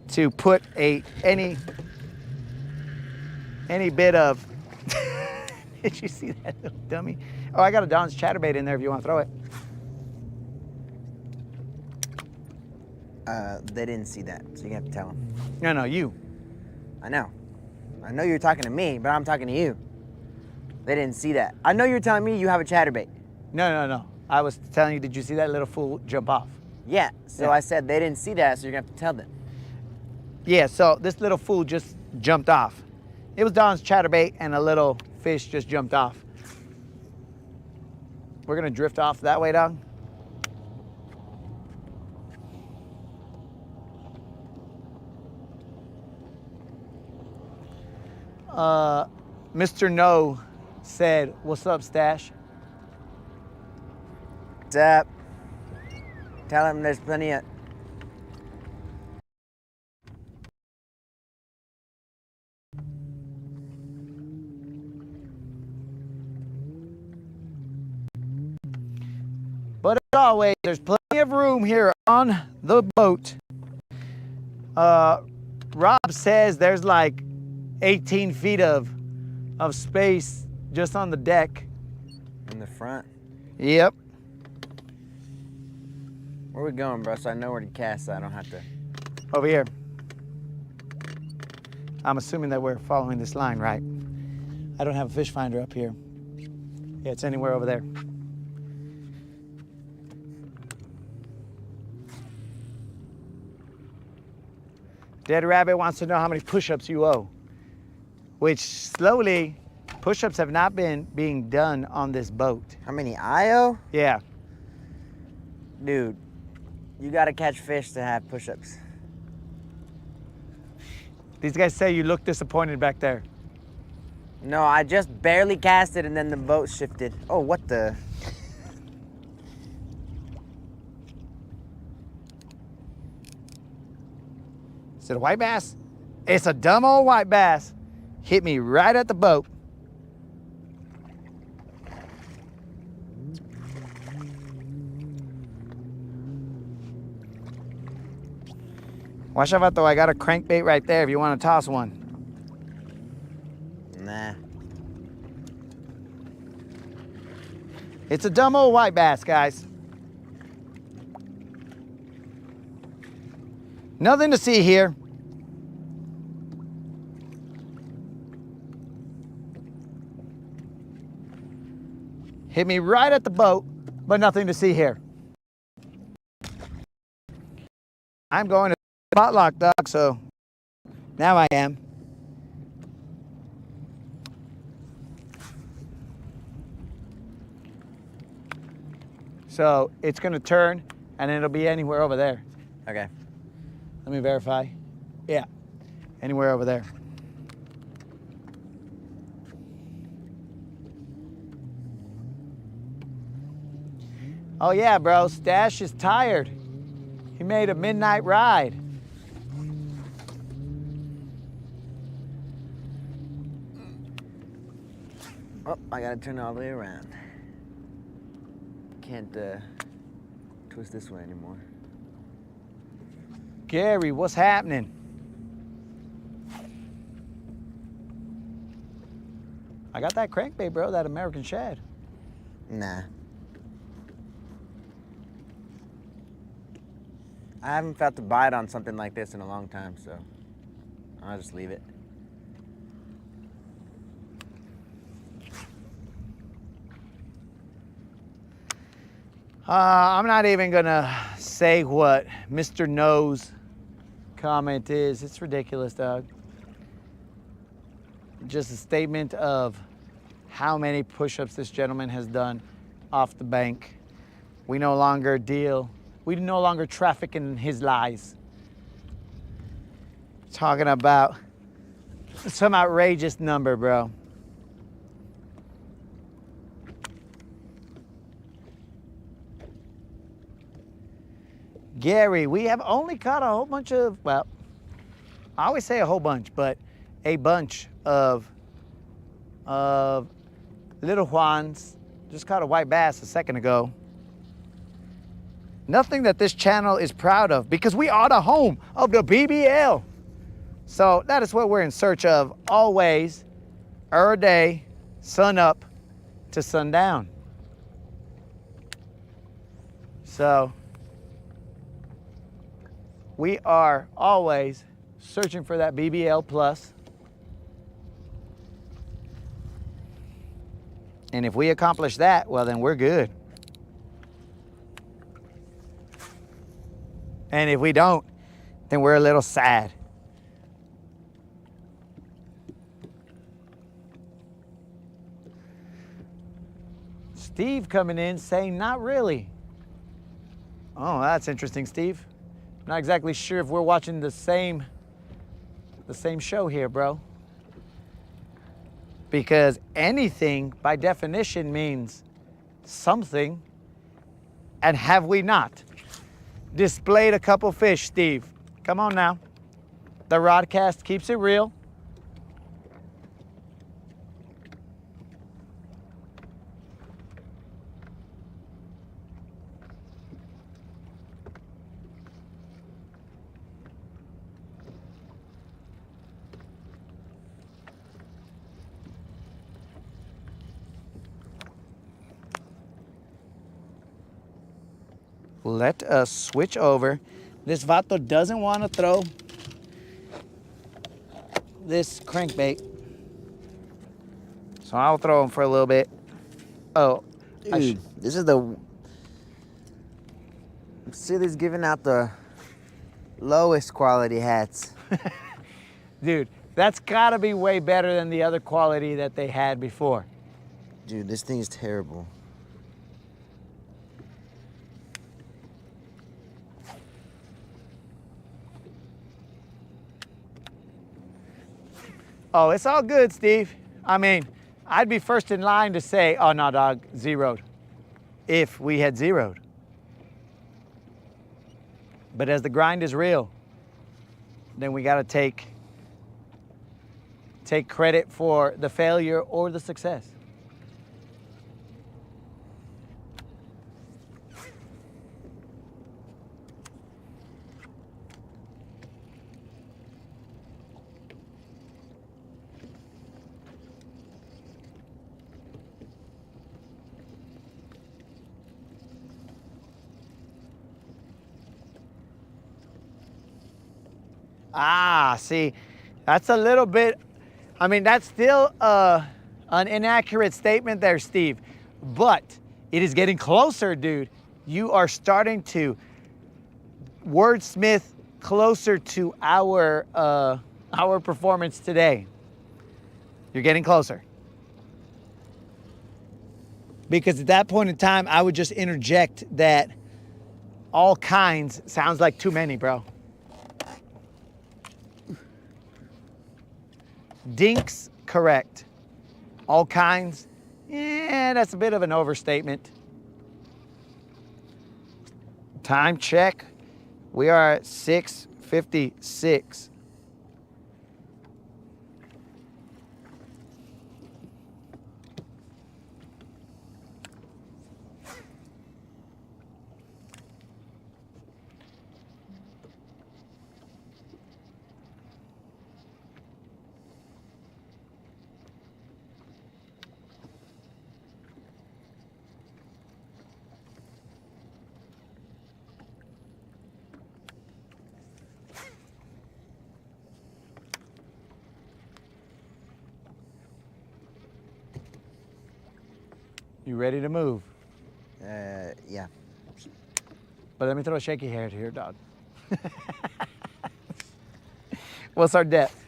to put any bit of... Did you see that little dummy? Oh, I got a Don's chatterbait in there if you want to throw it. They didn't see that, so you have to tell them. No, you. I know you're talking to me, but I'm talking to you. They didn't see that. I know you're telling me you have a chatterbait. No. I was telling you, did you see that little fool jump off? Yeah, so I said they didn't see that, so you're gonna have to tell them. Yeah, so this little fool just jumped off. It was Don's chatterbait and a little fish just jumped off. We're gonna drift off that way, Don. Mr. No said, what's up, Stash? What's up? Tell him there's plenty of... But as always, there's plenty of room here on the boat. Rob says there's like 18 feet of space just on the deck. In the front? Yep. Where we going, bro? So I know where to cast, so I don't have to... Over here. I'm assuming that we're following this line, right? I don't have a fish finder up here. Yeah, it's anywhere over there. Dead Rabbit wants to know how many push-ups you owe. Which slowly, push-ups have not been being done on this boat. How many I owe? Yeah. Dude, you gotta catch fish to have push-ups. These guys say you look disappointed back there. No, I just barely casted and then the boat shifted. Oh, what the? Is it a white bass? It's a dumb old white bass. Hit me right at the boat. Watch out, Vato. I got a crankbait right there if you want to toss one. Nah. It's a dumb old white bass, guys. Nothing to see here. Hit me right at the boat, but nothing to see here. I'm going to potluck, dog, so now I am. So it's going to turn and it'll be anywhere over there. Okay. Let me verify. Yeah, anywhere over there. Oh yeah, bro, Stash is tired. He made a midnight ride. Oh, I gotta turn all the way around. Can't twist this way anymore. Gary, what's happening? I got that crankbait, bro, that American shad. Nah. I haven't felt a bite on something like this in a long time, so I'll just leave it. I'm not even gonna say what Mr. No's comment is. It's ridiculous, dog. Just a statement of how many push-ups this gentleman has done off the bank. We no longer traffic in his lies. Talking about some outrageous number, bro. Gary, we have only caught a whole bunch of, well, I always say a whole bunch, but a bunch of little Juans. Just caught a white bass a second ago. Nothing that this channel is proud of because we are the home of the BBL. So that is what we're in search of always, every day, sun up to sundown. So we are always searching for that BBL plus. And if we accomplish that, well, then we're good. And if we don't, then we're a little sad. Steve coming in saying, not really. Oh, that's interesting, Steve. Not exactly sure if we're watching the same show here, bro. Because anything, by definition, means something. And have we not displayed a couple fish, Steve? Come on now. The Rodcast keeps it real. Let us switch over. This vato doesn't want to throw this crankbait. So I'll throw him for a little bit. Oh, Dude, this is the... Silly's giving out the lowest quality hats. Dude, that's gotta be way better than the other quality that they had before. Dude, this thing is terrible. Oh, it's all good, Steve. I mean, I'd be first in line to say, oh no, dog, zeroed. If we had zeroed. But as the grind is real, then we gotta take credit for the failure or the success. Ah, see, that's a little bit, I mean, that's still an inaccurate statement there, Steve. But it is getting closer, dude. You are starting to wordsmith closer to our performance today. You're getting closer. Because at that point in time, I would just interject that all kinds sounds like too many, bro. Dinks, correct. All kinds, that's a bit of an overstatement. Time check. We are at 6:56. You ready to move? Yeah. But let me throw a shaky hand here, dog. What's our depth?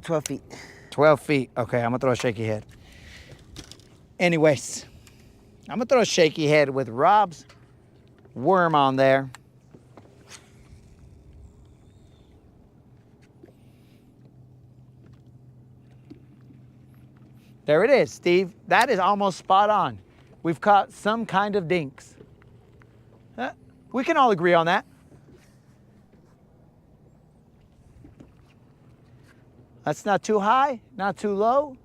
12 feet. 12 feet. Okay, I'm gonna throw a shaky head. Anyways, I'm gonna throw a shaky head with Rob's worm on there. There it is, Steve. That is almost spot on. We've caught some kind of dinks. We can all agree on that. That's not too high, not too low.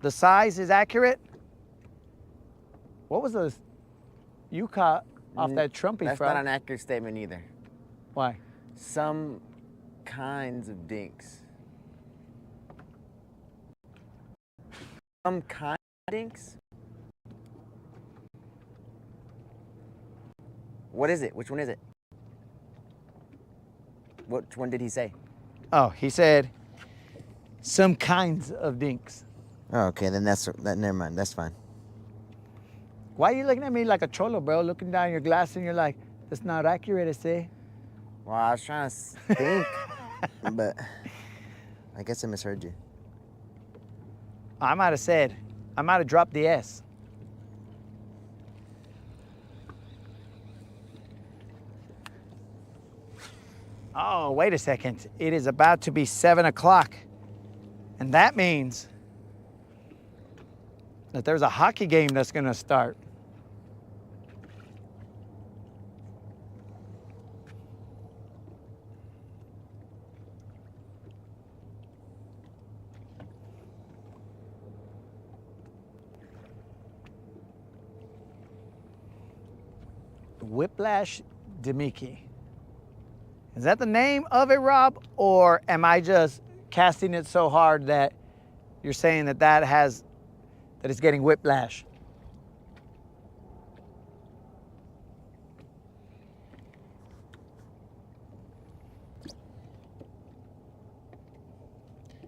The size is accurate. What was the you caught off that trumpy That's frog? not an accurate statement either. Why? Some kinds of dinks. Some kind of dinks? What is it? Which one is it? Which one did he say? Oh, he said some kinds of dinks. Oh, okay, then that. Never mind. That's fine. Why are you looking at me like a cholo, bro? Looking down your glass and you're like, that's not accurate, I say. Well, I was trying to think, but I guess I misheard you. I might have dropped the S. Oh, wait a second. It is about to be 7 o'clock. And that means that there's a hockey game that's gonna start. Whiplash Demiki. Is that the name of it, Rob? Or am I just casting it so hard that you're saying that it's getting whiplash?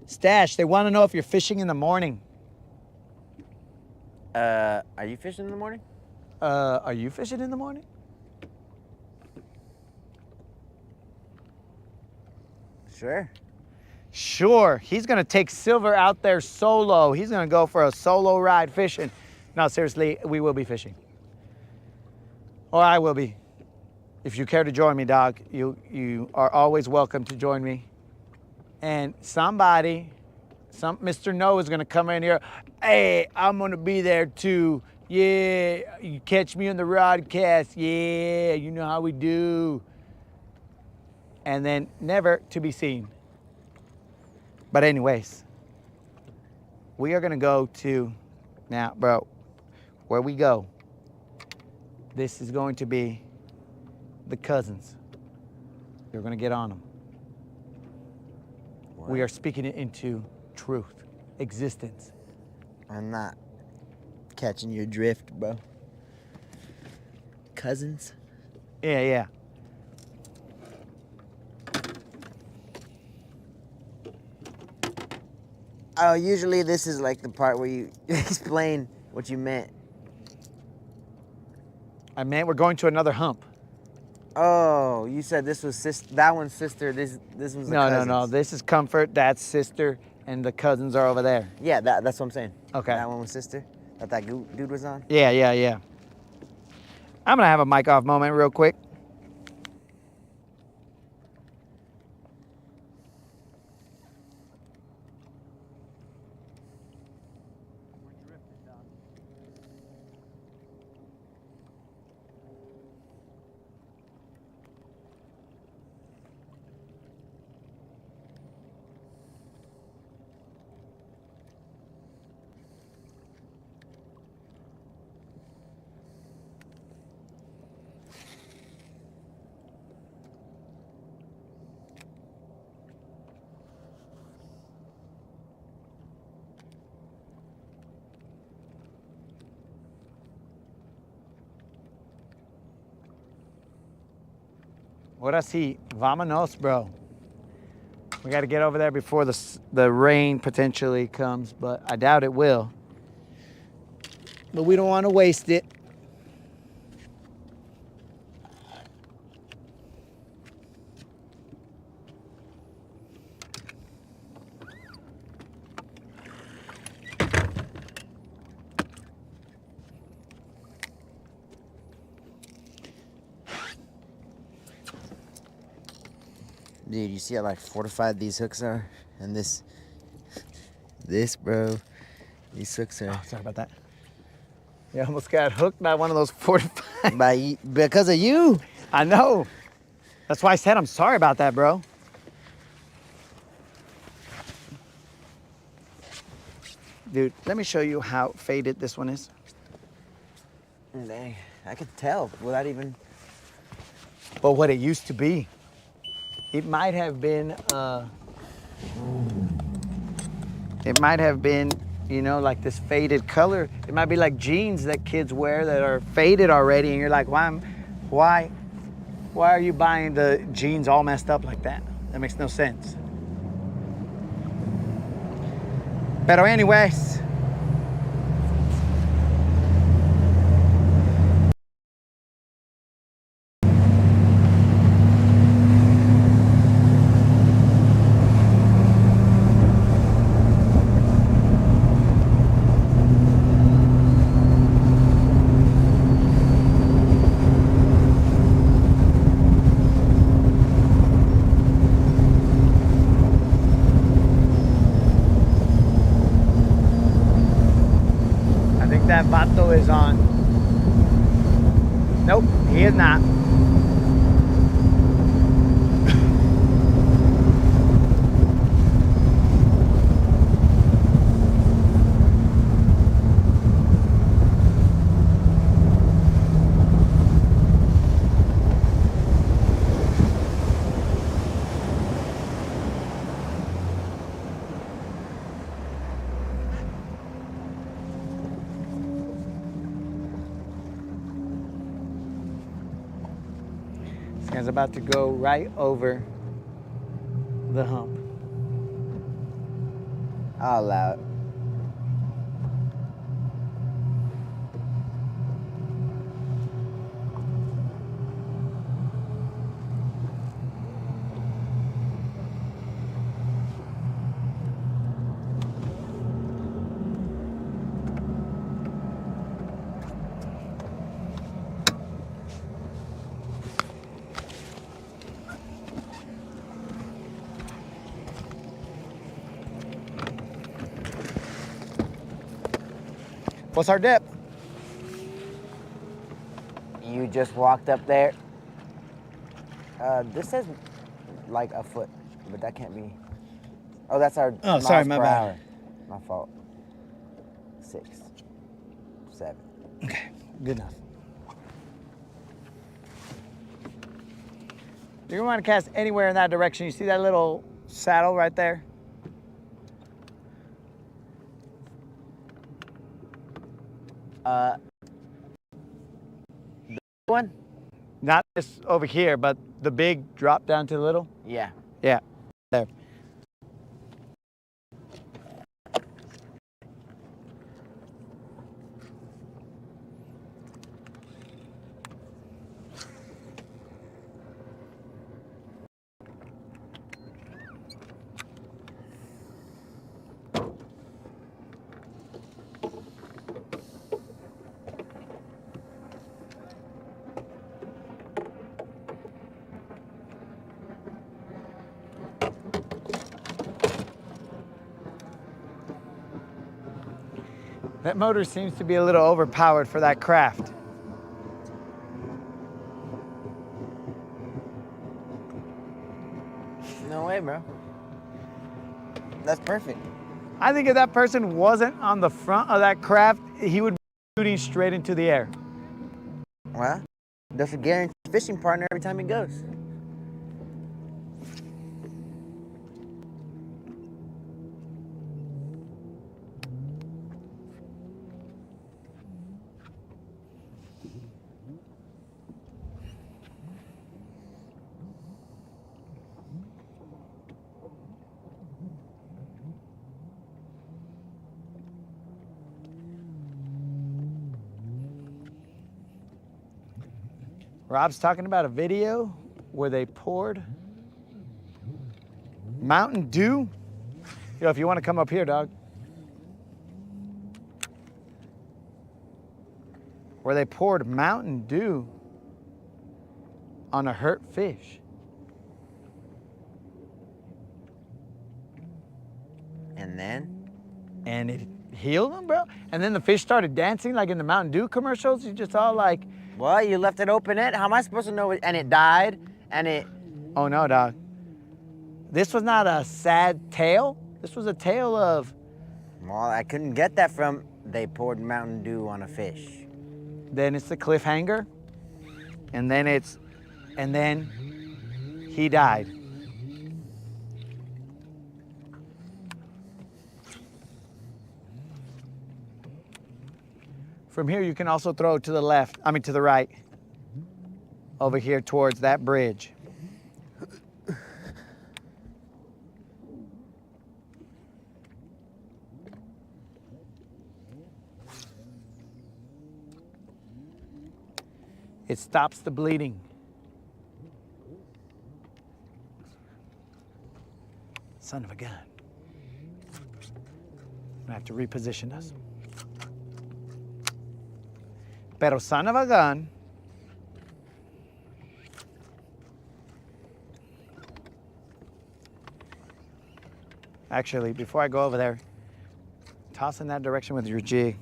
Stash, they want to know if you're fishing in the morning. Are you fishing in the morning? Are you fishing in the morning? Sure. Sure. He's going to take Silver out there solo. He's going to go for a solo ride fishing. No, seriously, we will be fishing. Or I will be. If you care to join me, dog, you are always welcome to join me. And Mr. No is going to come in here. Hey, I'm going to be there too. Yeah, you catch me on the Rodcast. Yeah, you know how we do. And then never to be seen. But anyways, we are gonna go to, now, bro, where we go, this is going to be the cousins. You're gonna get on them. What? We are speaking it into truth, existence. I'm not catching your drift, bro. Cousins? Yeah, yeah. Oh, usually this is like the part where you explain what you meant. I meant we're going to another hump. Oh, you said this was that one's sister. This one's the cousins. No. This is Comfort, that's sister, and the cousins are over there. Yeah, that's what I'm saying. Okay. That one was sister. That dude was on. Yeah. I'm gonna have a mic off moment real quick. Ahora sí, vámonos, bro. We got to get over there before the rain potentially comes, but I doubt it will. But we don't want to waste it. Dude, you see how like fortified these hooks are, and this, bro, these hooks are. Oh, sorry about that. You almost got hooked by one of those 45. Because of you. I know. That's why I said I'm sorry about that, bro. Dude, let me show you how faded this one is. Dang, I could tell without even. But what it used to be. It might have been, you know, like this faded color. It might be like jeans that kids wear that are faded already, and you're like, why are you buying the jeans all messed up like that? That makes no sense. Pero anyways. That vato is on. Nope, he is not. This guy's about to go right over the hump. I'll allow it. What's our depth? You just walked up there. This says like a foot, but that can't be. Oh, that's our miles sorry, my per bad. hour. My fault. 6, 7. Okay, good enough. You're gonna want to cast anywhere in that direction. You see that little saddle right there? The one? Not this over here, but the big drop down to the little. Yeah. Yeah, there. That motor seems to be a little overpowered for that craft. No way, bro. That's perfect. I think if that person wasn't on the front of that craft, he would be shooting straight into the air. Well, that's a guaranteed fishing partner every time he goes. Rob's talking about a video where they poured Mountain Dew. Yo, if you want to come up here, dog. Where they poured Mountain Dew on a hurt fish. And then? And it healed him, bro. And then the fish started dancing like in the Mountain Dew commercials. You just all like, Well, you left it open-ended. How am I supposed to know it? And it died, and it... oh no, dog. This was not a sad tale. This was a tale of, Well, I couldn't get that from they poured Mountain Dew on a fish. then it's the cliffhanger. And then he died. From here, you can also throw to the left, to the right, over here towards that bridge. It stops the bleeding. Son of a gun. I have to reposition us. Pero son of a gun. Actually, before I go over there, toss in that direction with your jig.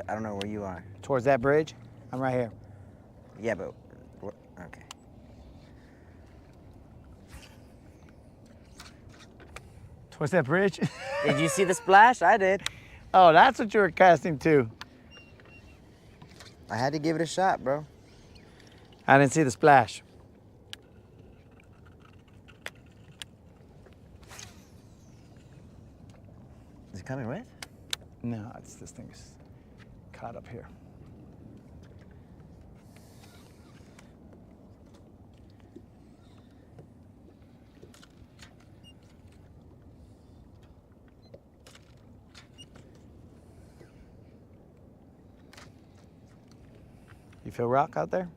I don't know where you are. Towards that bridge. I'm right here. Yeah, but... Okay. Towards that bridge? Did you see the splash? I did. Oh, that's what you were casting to. I had to give it a shot, bro. I didn't see the splash. Is it coming with? No, it's this thing's caught up here. You feel rock out there?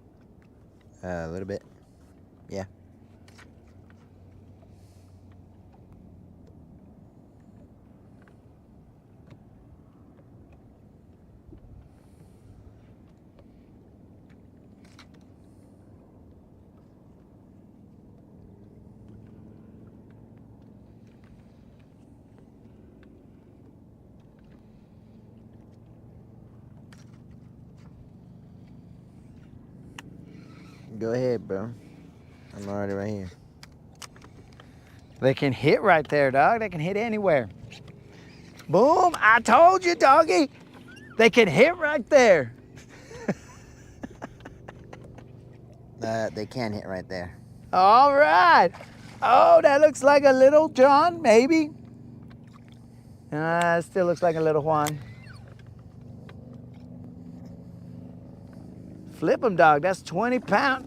A little bit. Yeah. Go ahead, bro. I'm already right here. They can hit right there, dog. They can hit anywhere. Boom! I told you, doggy. They can hit right there. They can hit right there. All right. Oh, that looks like a little John, maybe. It still looks like a little Juan. Flip him, dog. That's 20 pounds.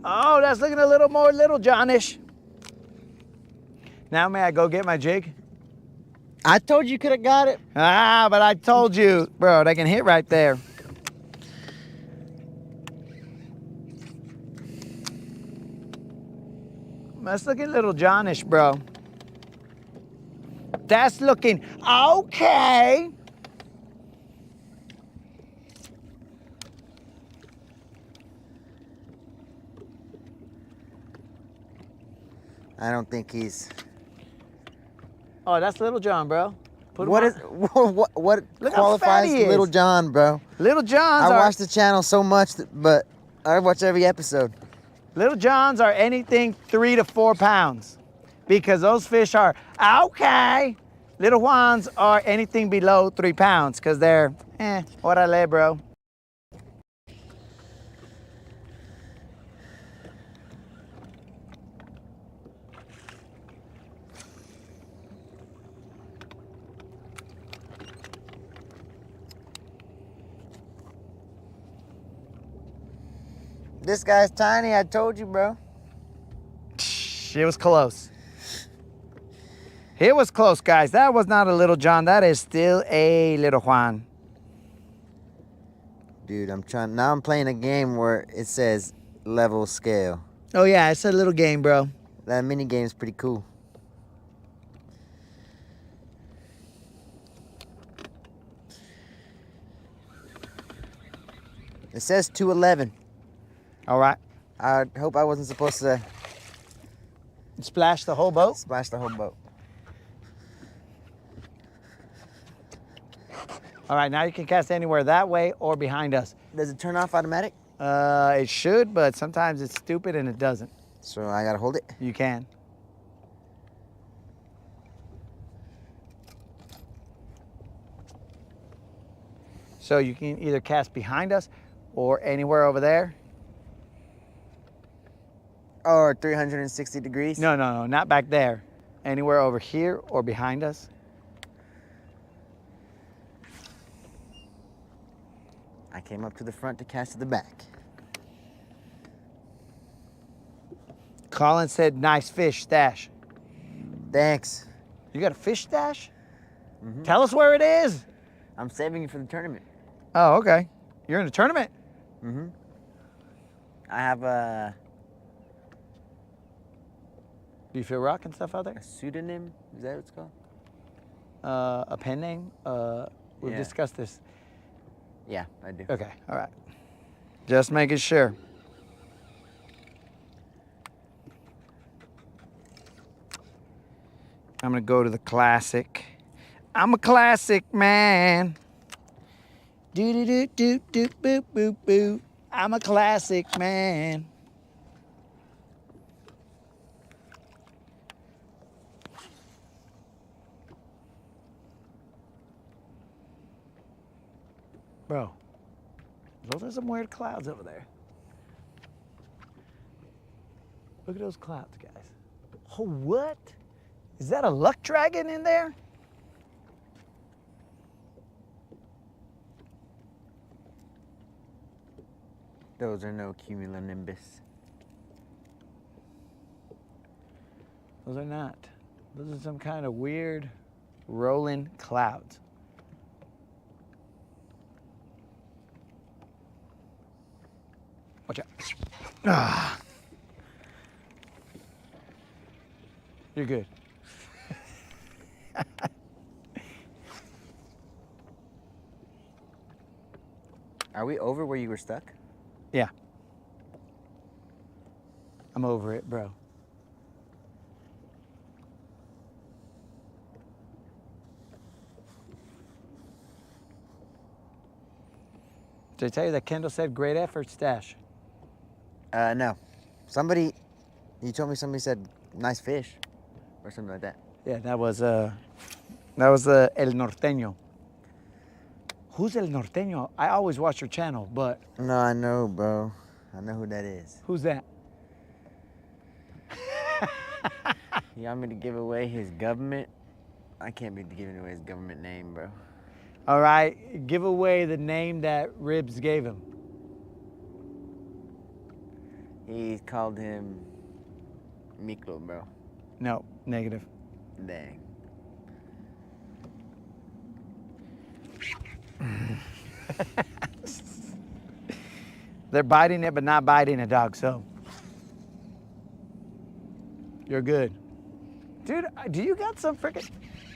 Oh, that's looking a little more Little Johnish. Now may I go get my jig? I told you could have got it. But I told you, bro, they can hit right there. That's looking Little Johnish, bro. That's looking okay. I don't think he's. Oh, that's Little John, bro. Put him What on. is what Look how fat qualifies he is. Little John, bro? Little Johns I are watch the channel so much, but I watch every episode. Little Johns are anything 3 to 4 pounds, because those fish are okay. Little Juans are anything below 3 pounds, because they're orale, bro. This guy's tiny. I told you, bro. It was close. It was close, guys. That was not a Little John. That is still a Little Juan. Dude, now I'm playing a game where it says level scale. Oh, yeah, it's a little game, bro. That mini game is pretty cool. It says 211. All right. I hope I wasn't supposed to Splash the whole boat. splash the whole boat. All right, now you can cast anywhere that way or behind us. Does it turn off automatic? It should, but sometimes it's stupid and it doesn't. So I gotta hold it? You can. So you can either cast behind us or anywhere over there. Or 360 degrees? No, not back there. Anywhere over here or behind us. I came up to the front to cast to the back. Colin said, nice fish stash. Thanks. You got a fish stash? Tell us where it is. I'm saving it for the tournament. Oh, okay. You're in a tournament? Mm-hmm. I have a Do you feel rock and stuff out there? pseudonym. Is that what it's called? A pen name? We've Yeah. discussed this. Yeah, I do. Okay, all right. Just making sure. I'm gonna go to the classic. I'm a classic man. Do do do do do boo boo boo. I'm a classic man. Bro, those are some weird clouds over there. Look at those clouds, guys. Oh, what? Is that a luck dragon in there? Those are no cumulonimbus. Those are not. Those are some kind of weird rolling clouds. Watch out. Ah. You're good. Are we over where you were stuck? Yeah. I'm over it, bro. Did I tell you that Kendall said great effort, Stash? No. You told me somebody said nice fish or something like that. Yeah, that was El Norteño. Who's El Norteño? I always watch your channel, but No, I know, bro. I know who that is. who's that? You want me to give away his government I can't be giving away his government name, bro. All right, give away the name that Ribs gave him. He called him Miklo, bro. No, negative. Dang. They're biting it, but not biting it, dog, so you're good. Dude, do you got some freaking...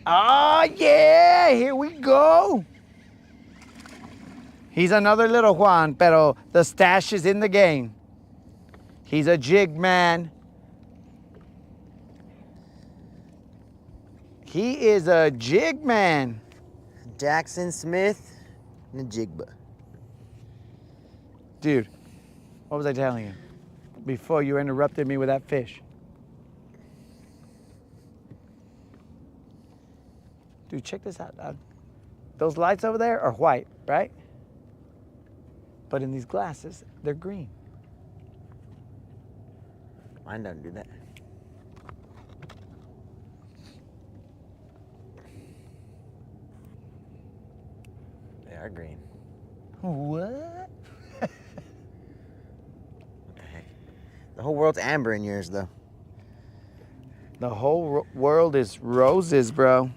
Oh, yeah, here we go. He's another little Juan, pero the stash is in the game. He's a jig man. He is a jig man. Jackson Smith Najigba. Dude, what was I telling you before you interrupted me with that fish? Dude, check this out, dog. Those lights over there are white, right? But in these glasses, they're green. Mine don't do that. They are green. What? What the heck? The whole world's amber in yours, though. The whole world is roses, bro.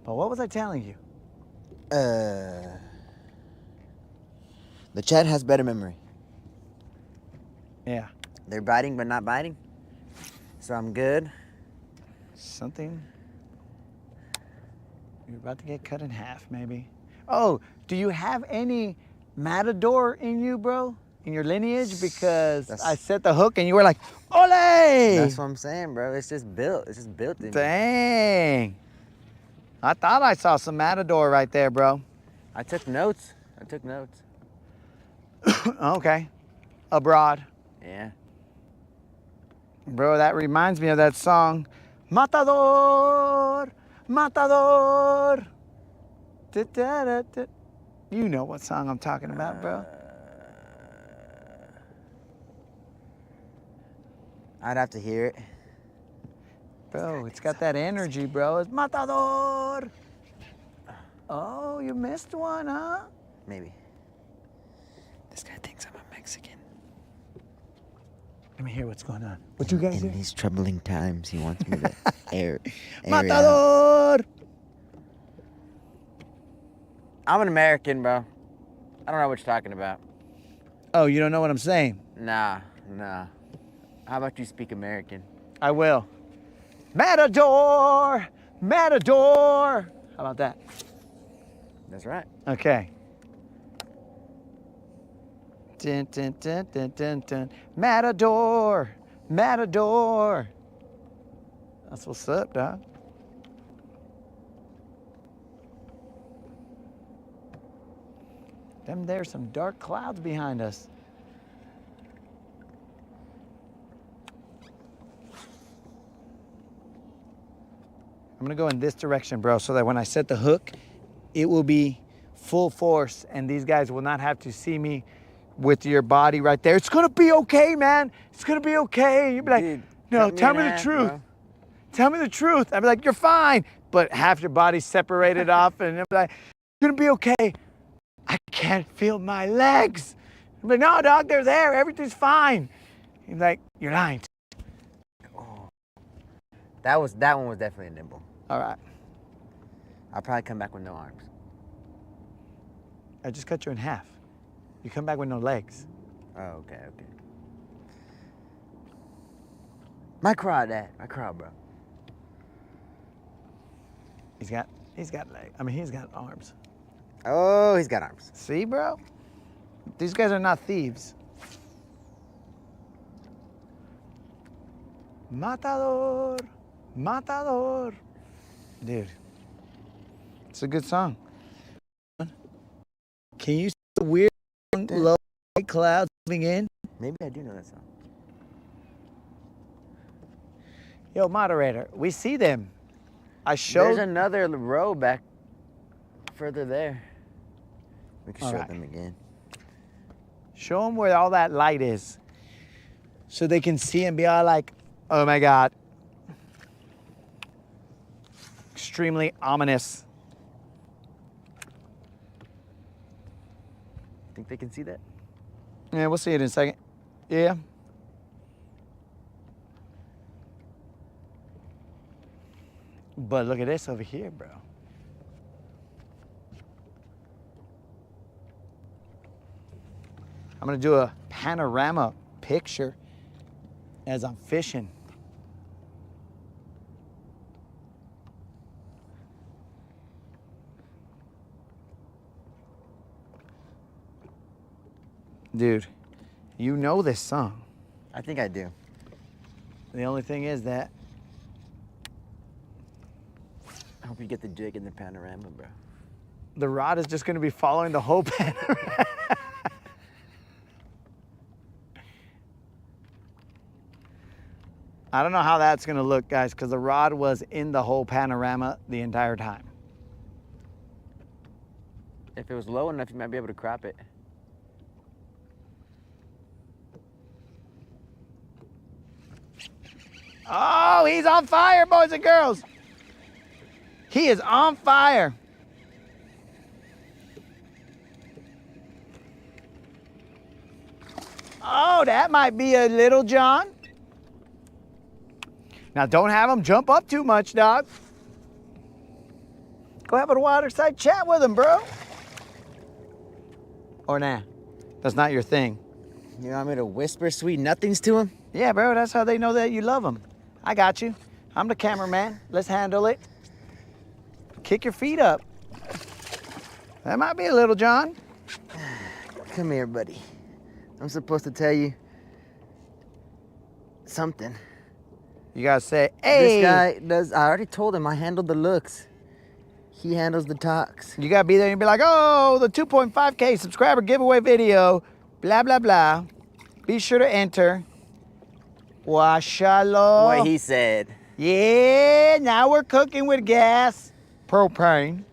But what was I telling you? The chat has better memory. Yeah. They're biting but not biting. So I'm good. Something. You're about to get cut in half, maybe. Oh, do you have any matador in you, bro? In your lineage? Because I set the hook and you were like, ole! That's what I'm saying, bro. It's just built. It's just built in me. Dang. I thought I saw some matador right there, bro. I took notes. Okay. Abroad. Yeah. Bro, that reminds me of that song, Matador, Matador. Da-da-da-da. You know what song I'm talking about, bro. I'd have to hear it. Bro, it's got that energy, bro. It's Matador. Oh, you missed one, huh? Maybe. This guy thinks I'm a Mexican. Let me hear what's going on. What you guys In do? these troubling times, he wants me to air it out. Matador! I'm an American, bro. I don't know what you're talking about. Oh, you don't know what I'm saying? Nah. How about you speak American? I will. Matador! Matador! How about that? That's right. Okay. Dun, dun, dun, dun, dun, dun. Matador! Matador! That's what's up, dog. There's some dark clouds behind us. I'm gonna go in this direction, bro, so that when I set the hook, it will be full force and these guys will not have to see me with your body right there. It's gonna be okay, man. It's gonna be okay. You'd be like, Dude, no, cut tell in me the half, truth. bro. Tell me the truth. I'd be like, you're fine. But half your body's separated off and I'd be like, it's gonna be okay. I can't feel my legs. I'm like, no, dog, they're there. Everything's fine. He's like, you're lying. Oh. That one was definitely a nimble. All right. I'll probably come back with no arms. I just cut you in half. You come back with no legs. Oh, okay. My craw, Dad. My craw, bro. He's got legs. I mean, he's got arms. Oh, he's got arms. See, bro? These guys are not thieves. Matador, Matador. Dude, it's a good song. Can you see the weird low clouds moving in? Maybe I do know that song. Yo, moderator, we see them. I showed. There's another row back further there. We can All show right. them again. Show them where all that light is so they can see and be all like, oh my God. extremely ominous. Think they can see that? Yeah, we'll see it in a second. Yeah. But look at this over here, bro. I'm gonna do a panorama picture as I'm fishing. Dude, you know this song. I think I do. The only thing is that I hope you get the jig in the panorama, bro. the rod is just gonna be following the whole panorama. I don't know how that's gonna look, guys, because the rod was in the whole panorama the entire time. If it was low enough, you might be able to crop it. Oh, he's on fire, boys and girls. He is on fire. Oh, that might be a Little John. Now, don't have him jump up too much, dog. Go have a waterside chat with him, bro. Or nah, that's not your thing. You want me to whisper sweet nothings to him? Yeah, bro, that's how they know that you love them. I got you. I'm the cameraman. Let's handle it. Kick your feet up. That might be a Little John. Come here, buddy. I'm supposed to tell you something. You gotta say, hey. This guy does, I already told him I handled the looks. He handles the talks. You gotta be there and be like, oh, the 2.5K subscriber giveaway video, blah, blah, blah. Be sure to enter. Washalom. What he said. Yeah, now we're cooking with gas. Propane.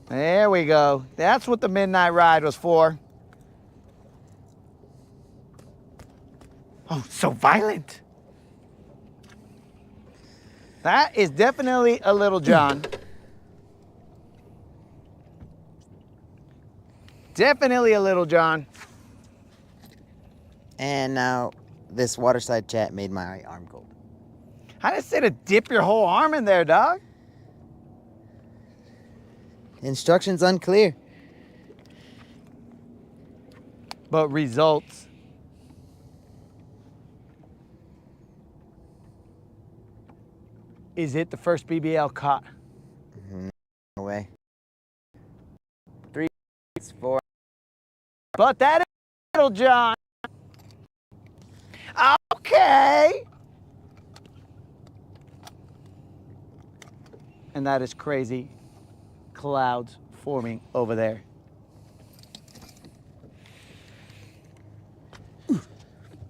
There we go. That's what the midnight ride was for. Oh, so violent. That is definitely a Little John. Definitely a Little John. And now this waterside chat made my arm cold. I didn't say to dip your whole arm in there, dog. Instructions unclear. But results. Is it the first BBL caught? No way. 3, 4. But that is Little John. Okay. And that is crazy clouds forming over there.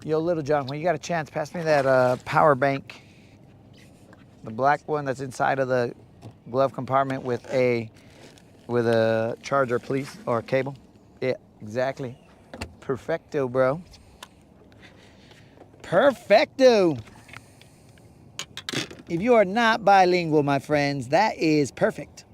Yo, Little John, when you got a chance, pass me that power bank. The black one that's inside of the glove compartment with a charger, please, or a cable. Yeah, exactly. Perfecto, bro. Perfecto. If you are not bilingual, my friends, that is perfect.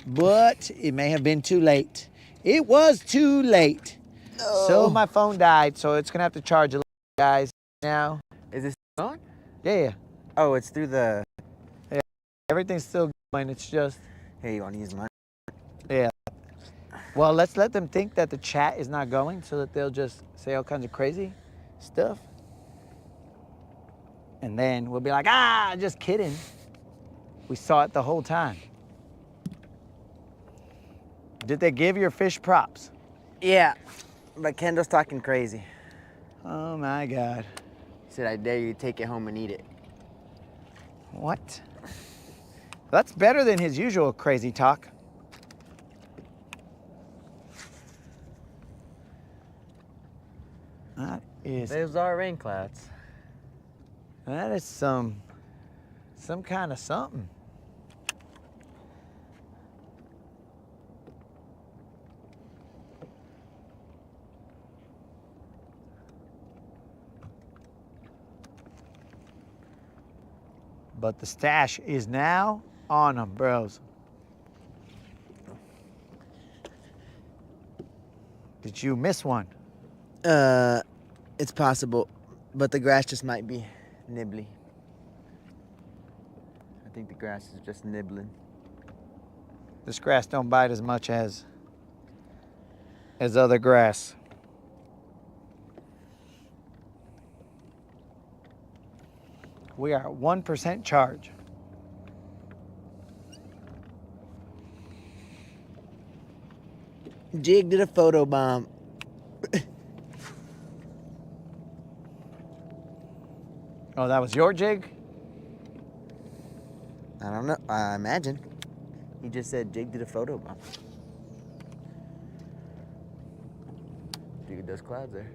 But it may have been too late. It was too late. No. So my phone died, so it's gonna have to charge a little, guys, now. Is this on? Yeah. Oh, it's through the... Everything's still going, it's just... Hey, you want to use mine? Yeah. Well, let's let them think that the chat is not going so that they'll just say all kinds of crazy stuff. And then we'll be like, just kidding. We saw it the whole time. Did they give your fish props? Yeah, but Kendall's talking crazy. Oh my God. He said, I dare you to take it home and eat it. What? That's better than his usual crazy talk. That is Those are rain clouds. some kind of something. but the stash is now on them, bros. Did you miss one? It's possible, but the grass just might be nibbly. I think the grass is just nibbling. This grass don't bite as much as other grass. We are at 1% charge. Jig did a photo bomb. Oh, that was your jig? I don't know. I imagine. He just said Jig did a photo bomb. Look at those clouds there.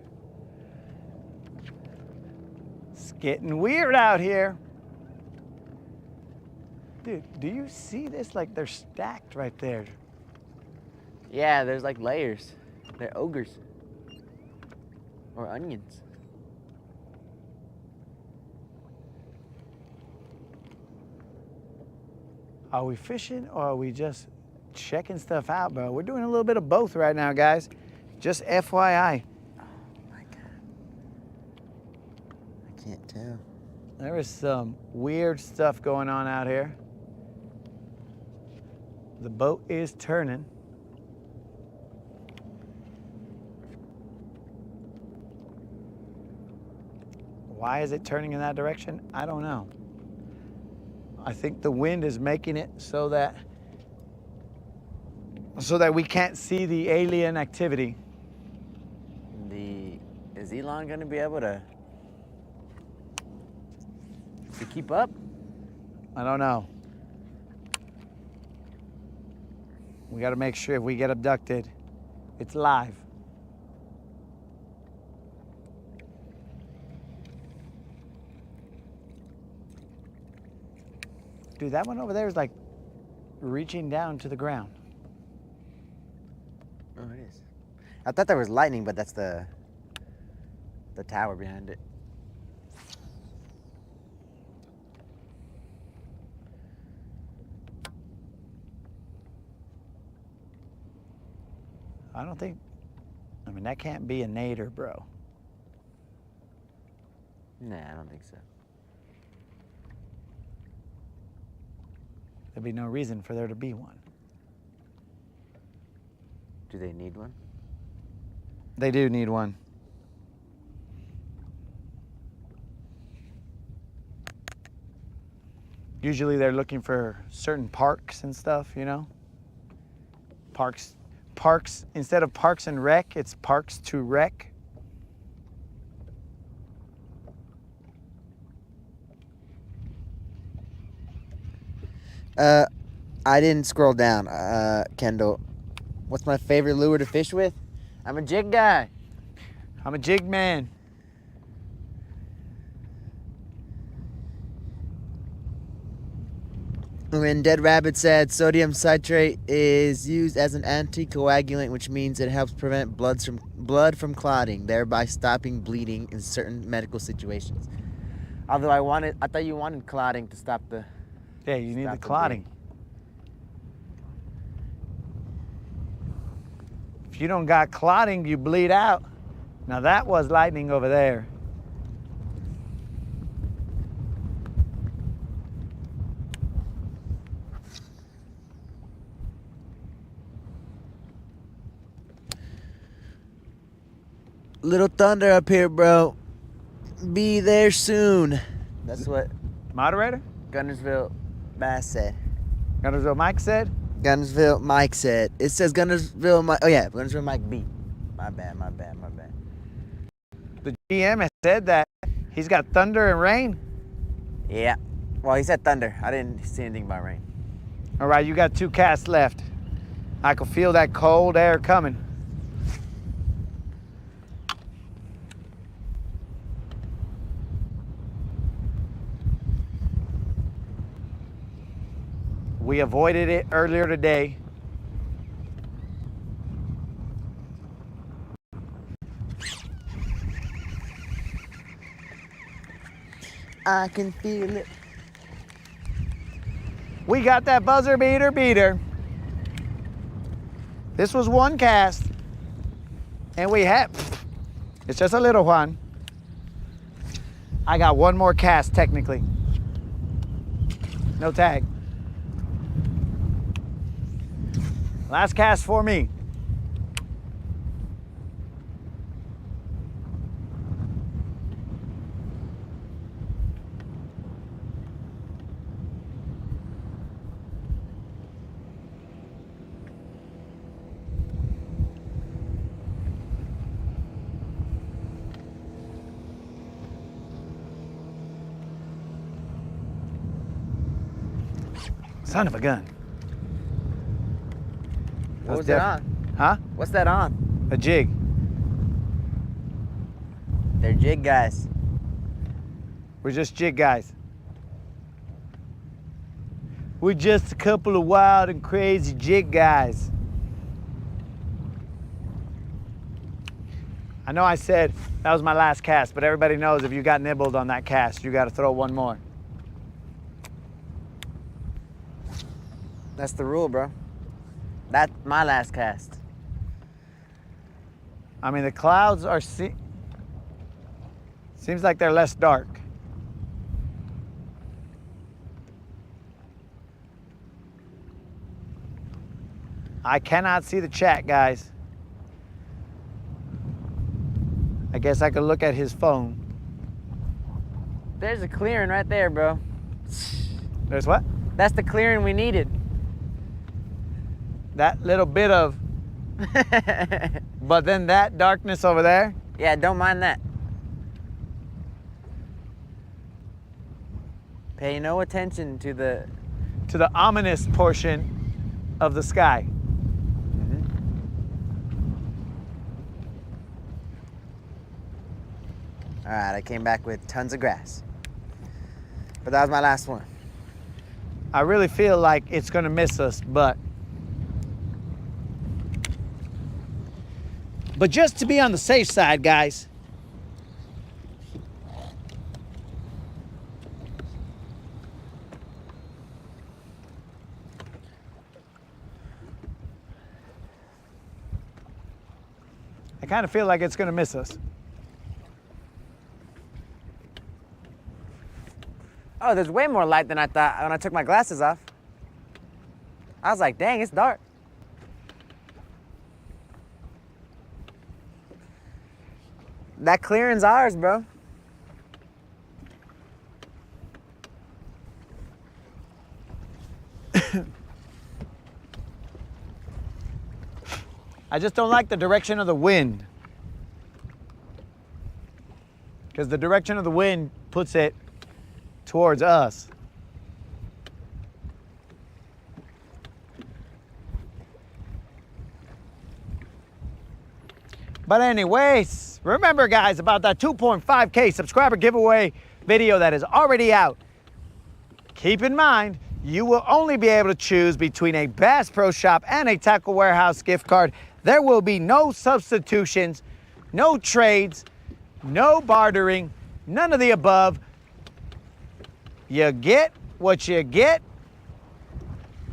It's getting weird out here. Dude, do you see this? Like they're stacked right there. Yeah, there's like layers. They're ogres. Or onions. Are we fishing or are we just checking stuff out, bro? We're doing a little bit of both right now, guys. Just FYI. Oh my God. I can't tell. There is some weird stuff going on out here. The boat is turning. Why is it turning in that direction? I don't know. I think the wind is making it so that we can't see the alien activity. Is Elon gonna be able to keep up? I don't know. We got to make sure if we get abducted, it's live. Dude, that one over there is like reaching down to the ground. Oh, it is. I thought there was lightning, but that's the tower behind it. I don't think, I mean, that can't be a nader, bro. Nah, I don't think so. There'd be no reason for there to be one. Do they need one? They do need one. Usually they're looking for certain parks and stuff, you know? Parks, instead of parks and rec, it's parks to wreck. I didn't scroll down, Kendall. What's my favorite lure to fish with? I'm a jig guy. I'm a jig man. When Dead Rabbit said sodium citrate is used as an anticoagulant, which means it helps prevent blood from clotting, thereby stopping bleeding in certain medical situations. Although I thought you wanted clotting to stop the. Yeah, you need the clotting. If you don't got clotting, you bleed out. Now that was lightning over there. Little thunder up here, bro. Be there soon. That's what Moderator? Guntersville Bass said. Guntersville Mike said? Guntersville Mike said. It says Guntersville Mike. Oh, yeah. Guntersville Mike B. My bad. The GM has said that he's got thunder and rain. Yeah. Well, he said thunder. I didn't see anything about rain. All right, you got 2 casts left. I can feel that cold air coming. We avoided it earlier today. I can feel it. We got that buzzer beater. This was one cast. And we had, it's just a little one. I got one more cast technically. No tag. Last cast for me. Son of a gun. What was that on? Huh? What's that on? A jig. They're jig guys. We're just jig guys. We're just a couple of wild and crazy jig guys. I know I said that was my last cast, but everybody knows if you got nibbled on that cast, you got to throw one more. That's the rule, bro. That's my last cast. I mean, the clouds are seems like they're less dark. I cannot see the chat, guys. I guess I could look at his phone. There's a clearing right there, bro. There's what? That's the clearing we needed. That little bit of, but then that darkness over there. Yeah, don't mind that. Pay no attention to the ominous portion of the sky. All right, I came back with tons of grass. But that was my last one. I really feel like it's gonna miss us, but just to be on the safe side, guys, I kind of feel like it's gonna miss us. Oh, there's way more light than I thought when I took my glasses off. I was like, dang, it's dark. That clearing's ours, bro. I just don't like the direction of the wind. Because the direction of the wind puts it towards us. But anyways, remember guys about that 2.5K subscriber giveaway video that is already out. Keep in mind, you will only be able to choose between a Bass Pro Shop and a Tackle Warehouse gift card. There will be no substitutions, no trades, no bartering, none of the above. You get what you get,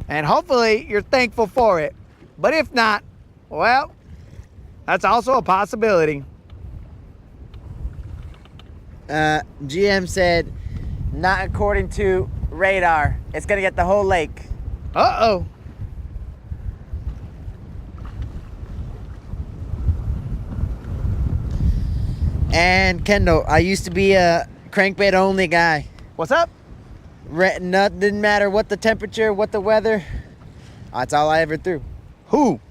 and hopefully you're thankful for it. But if not, well, that's also a possibility. GM said, not according to radar. It's gonna get the whole lake. Uh-oh. And Kendall, I used to be a crankbait only guy. What's up? Didn't matter what the temperature, what the weather. That's all I ever threw. Who?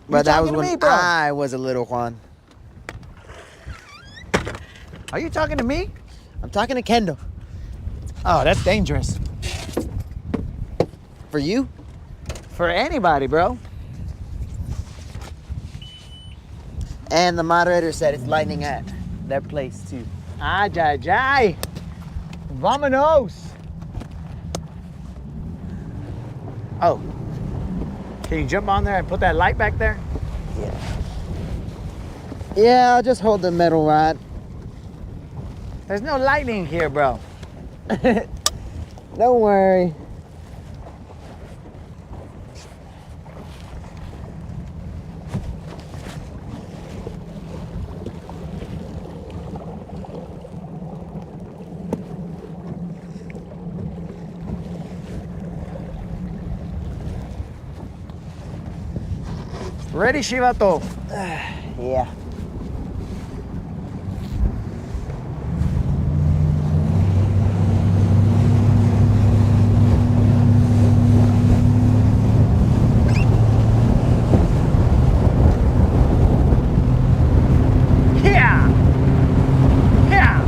But that was talking to when me, bro? I was a little Juan. Are you talking to me? I'm talking to Kendall. Oh, that's dangerous. For you? For anybody, bro. And the moderator said it's lightning at their place too. Ajay. Vamonos. Oh. Can you jump on there and put that light back there? Yeah. Yeah, I'll just hold the metal rod. There's no lightning here, bro. Don't worry. Ready, Shivato? Yeah. Yeah! Yeah!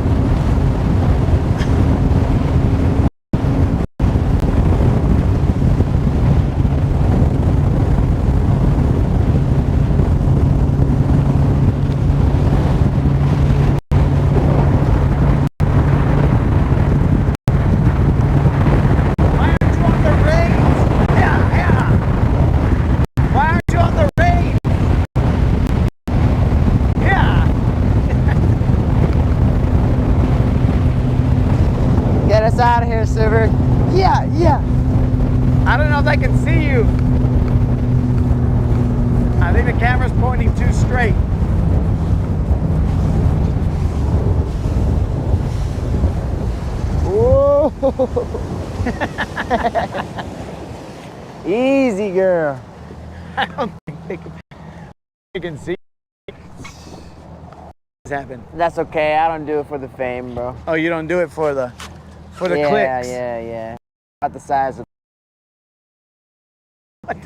Why aren't you on the reins? Yeah, yeah! Why aren't you on the reins? Yeah! Get us out of here, Silver. Yeah, yeah. I don't know if I can see you. I think the camera's pointing too straight. Whoa. Easy, girl. I don't think they can see. What's happened? That's okay. I don't do it for the fame, bro. Oh, you don't do it for the yeah, clicks. Yeah. About the size of. What?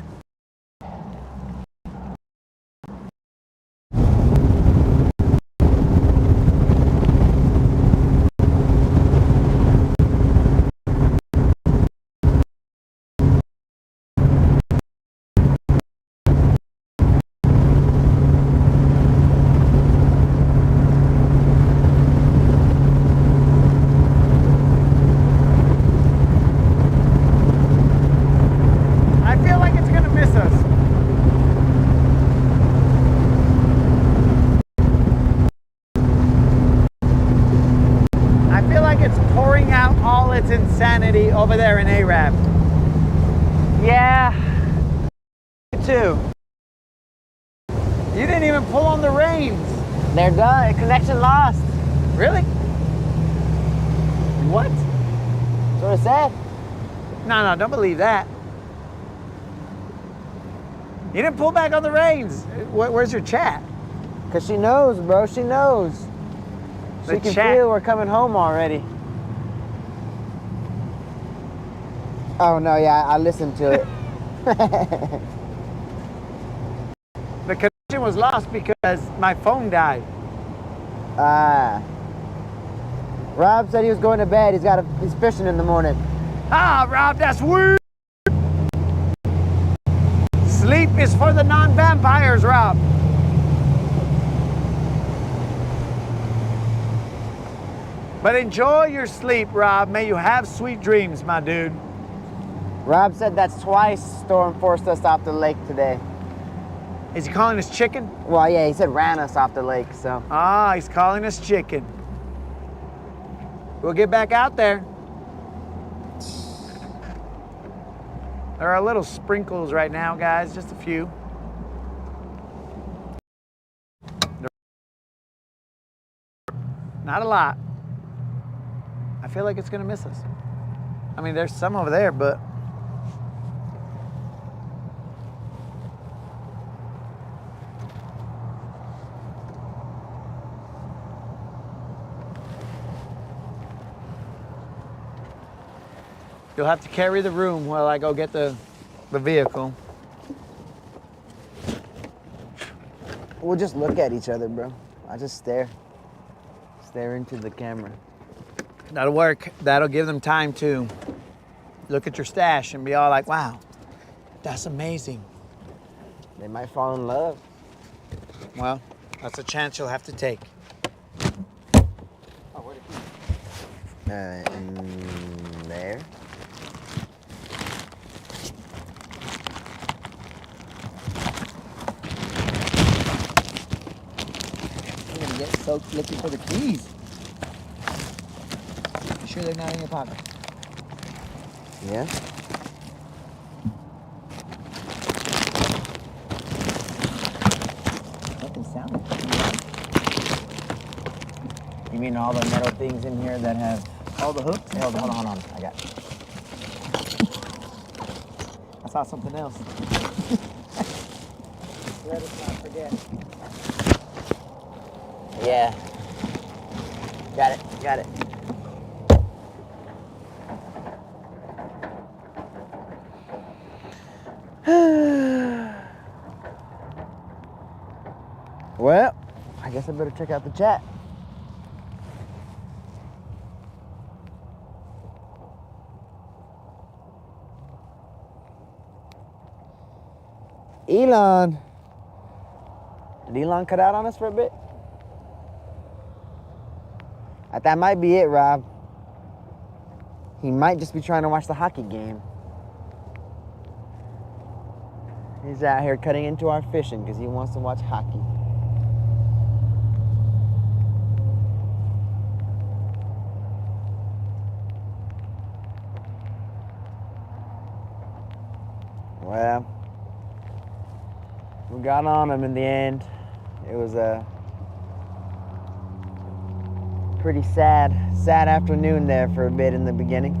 I feel like it's gonna miss us. I feel like it's pouring out all its insanity over there in Arab. Yeah. Me too. You didn't even pull on the reins. They're done. Connection lost. Really? What? That's what I said. No, don't believe that. You didn't pull back on the reins. Where's your chat? Cause she knows, bro. She knows. The She can chat. feel we're coming home already. Oh no, yeah, I listened to it. The connection was lost because my phone died. Rob said he was going to bed. He's fishing in the morning. Ah, Rob, that's weird. Sleep is for the non-vampires, Rob. But enjoy your sleep, Rob. May you have sweet dreams, my dude. Rob said that's twice Storm forced us off the lake today. Is he calling us chicken? Well, yeah, he said ran us off the lake, so. Ah, he's calling us chicken. We'll get back out there. There are little sprinkles right now, guys, just a few. Not a lot. I feel like it's gonna miss us. I mean, there's some over there, but you'll have to carry the room while I go get the vehicle. We'll just look at each other, bro. I just stare. Stare into the camera. That'll work. That'll give them time to look at your stash and be all like, wow, that's amazing. They might fall in love. Well, that's a chance you'll have to take. Oh, where'd it be? In there. I'm gonna get soaked looking for the keys. You sure they're not in your pocket? Yeah. Nothing sounded. You mean all the metal things in here that have All the hooks? hold on. I got it. I saw something else. Let us not forget. Yeah. Got it. Well, I guess I better check out the chat. Elon. Did Elon cut out on us for a bit? That might be it, Rob. He might just be trying to watch the hockey game. He's out here cutting into our fishing because he wants to watch hockey. Well, we got on him in the end. It was a pretty sad afternoon there for a bit in the beginning.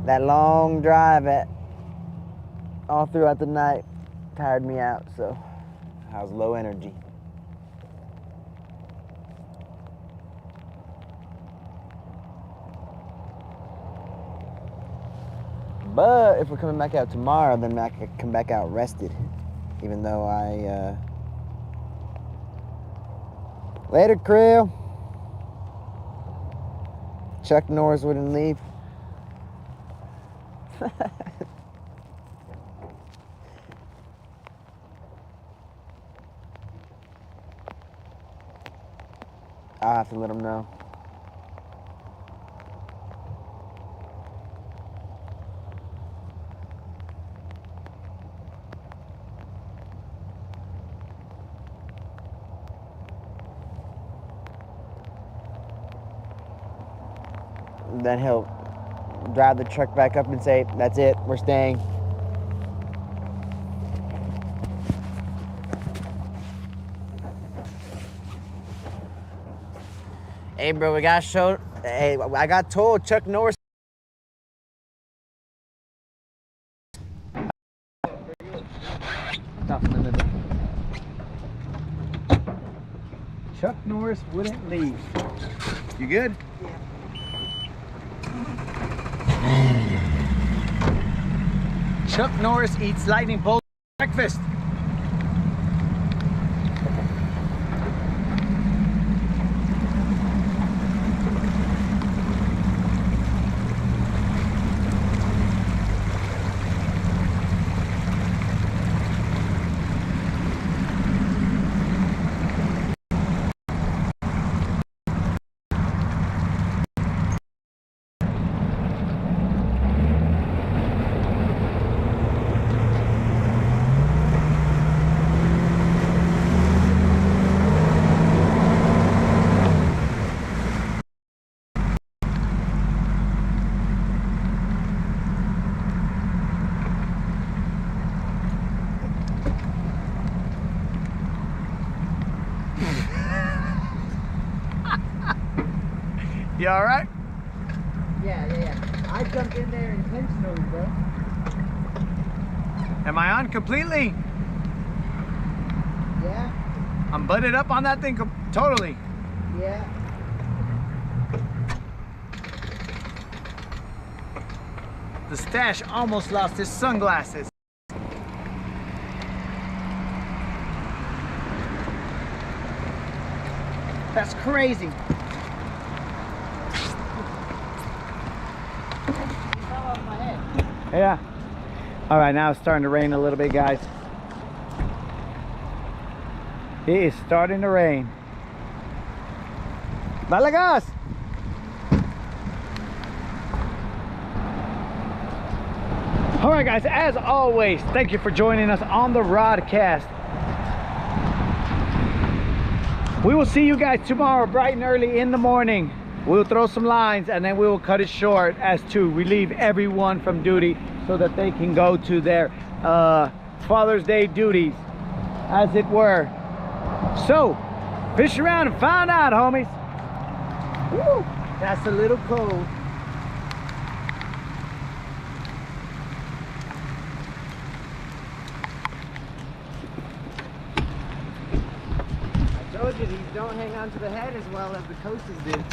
That long drive all throughout the night tired me out, so I was low energy. But if we're coming back out tomorrow, then I can come back out rested, even though later, crew. Chuck Norris wouldn't leave. I'll have to let him know. Then he'll drive the truck back up and say, that's it, we're staying. Hey, bro, I got told Chuck Norris. Chuck Norris wouldn't leave. You good? Chuck Norris eats lightning bolt breakfast. You all right? Yeah. I jumped in there intentionally, bro. Am I on completely? Yeah. I'm butted up on that thing totally. Yeah. The stash almost lost his sunglasses. That's crazy. Yeah. All right, now it's starting to rain a little bit, guys. It is starting to rain. Dale gas. All right, guys, as always, thank you for joining us on the Rodcast. We will see you guys tomorrow bright and early in the morning We'll throw some lines and then we will cut it short as to relieve everyone from duty so that they can go to their Father's Day duties, as it were. So, fish around and find out, homies. Woo, that's a little cold. I told you these don't hang on to the head as well as the coasters do.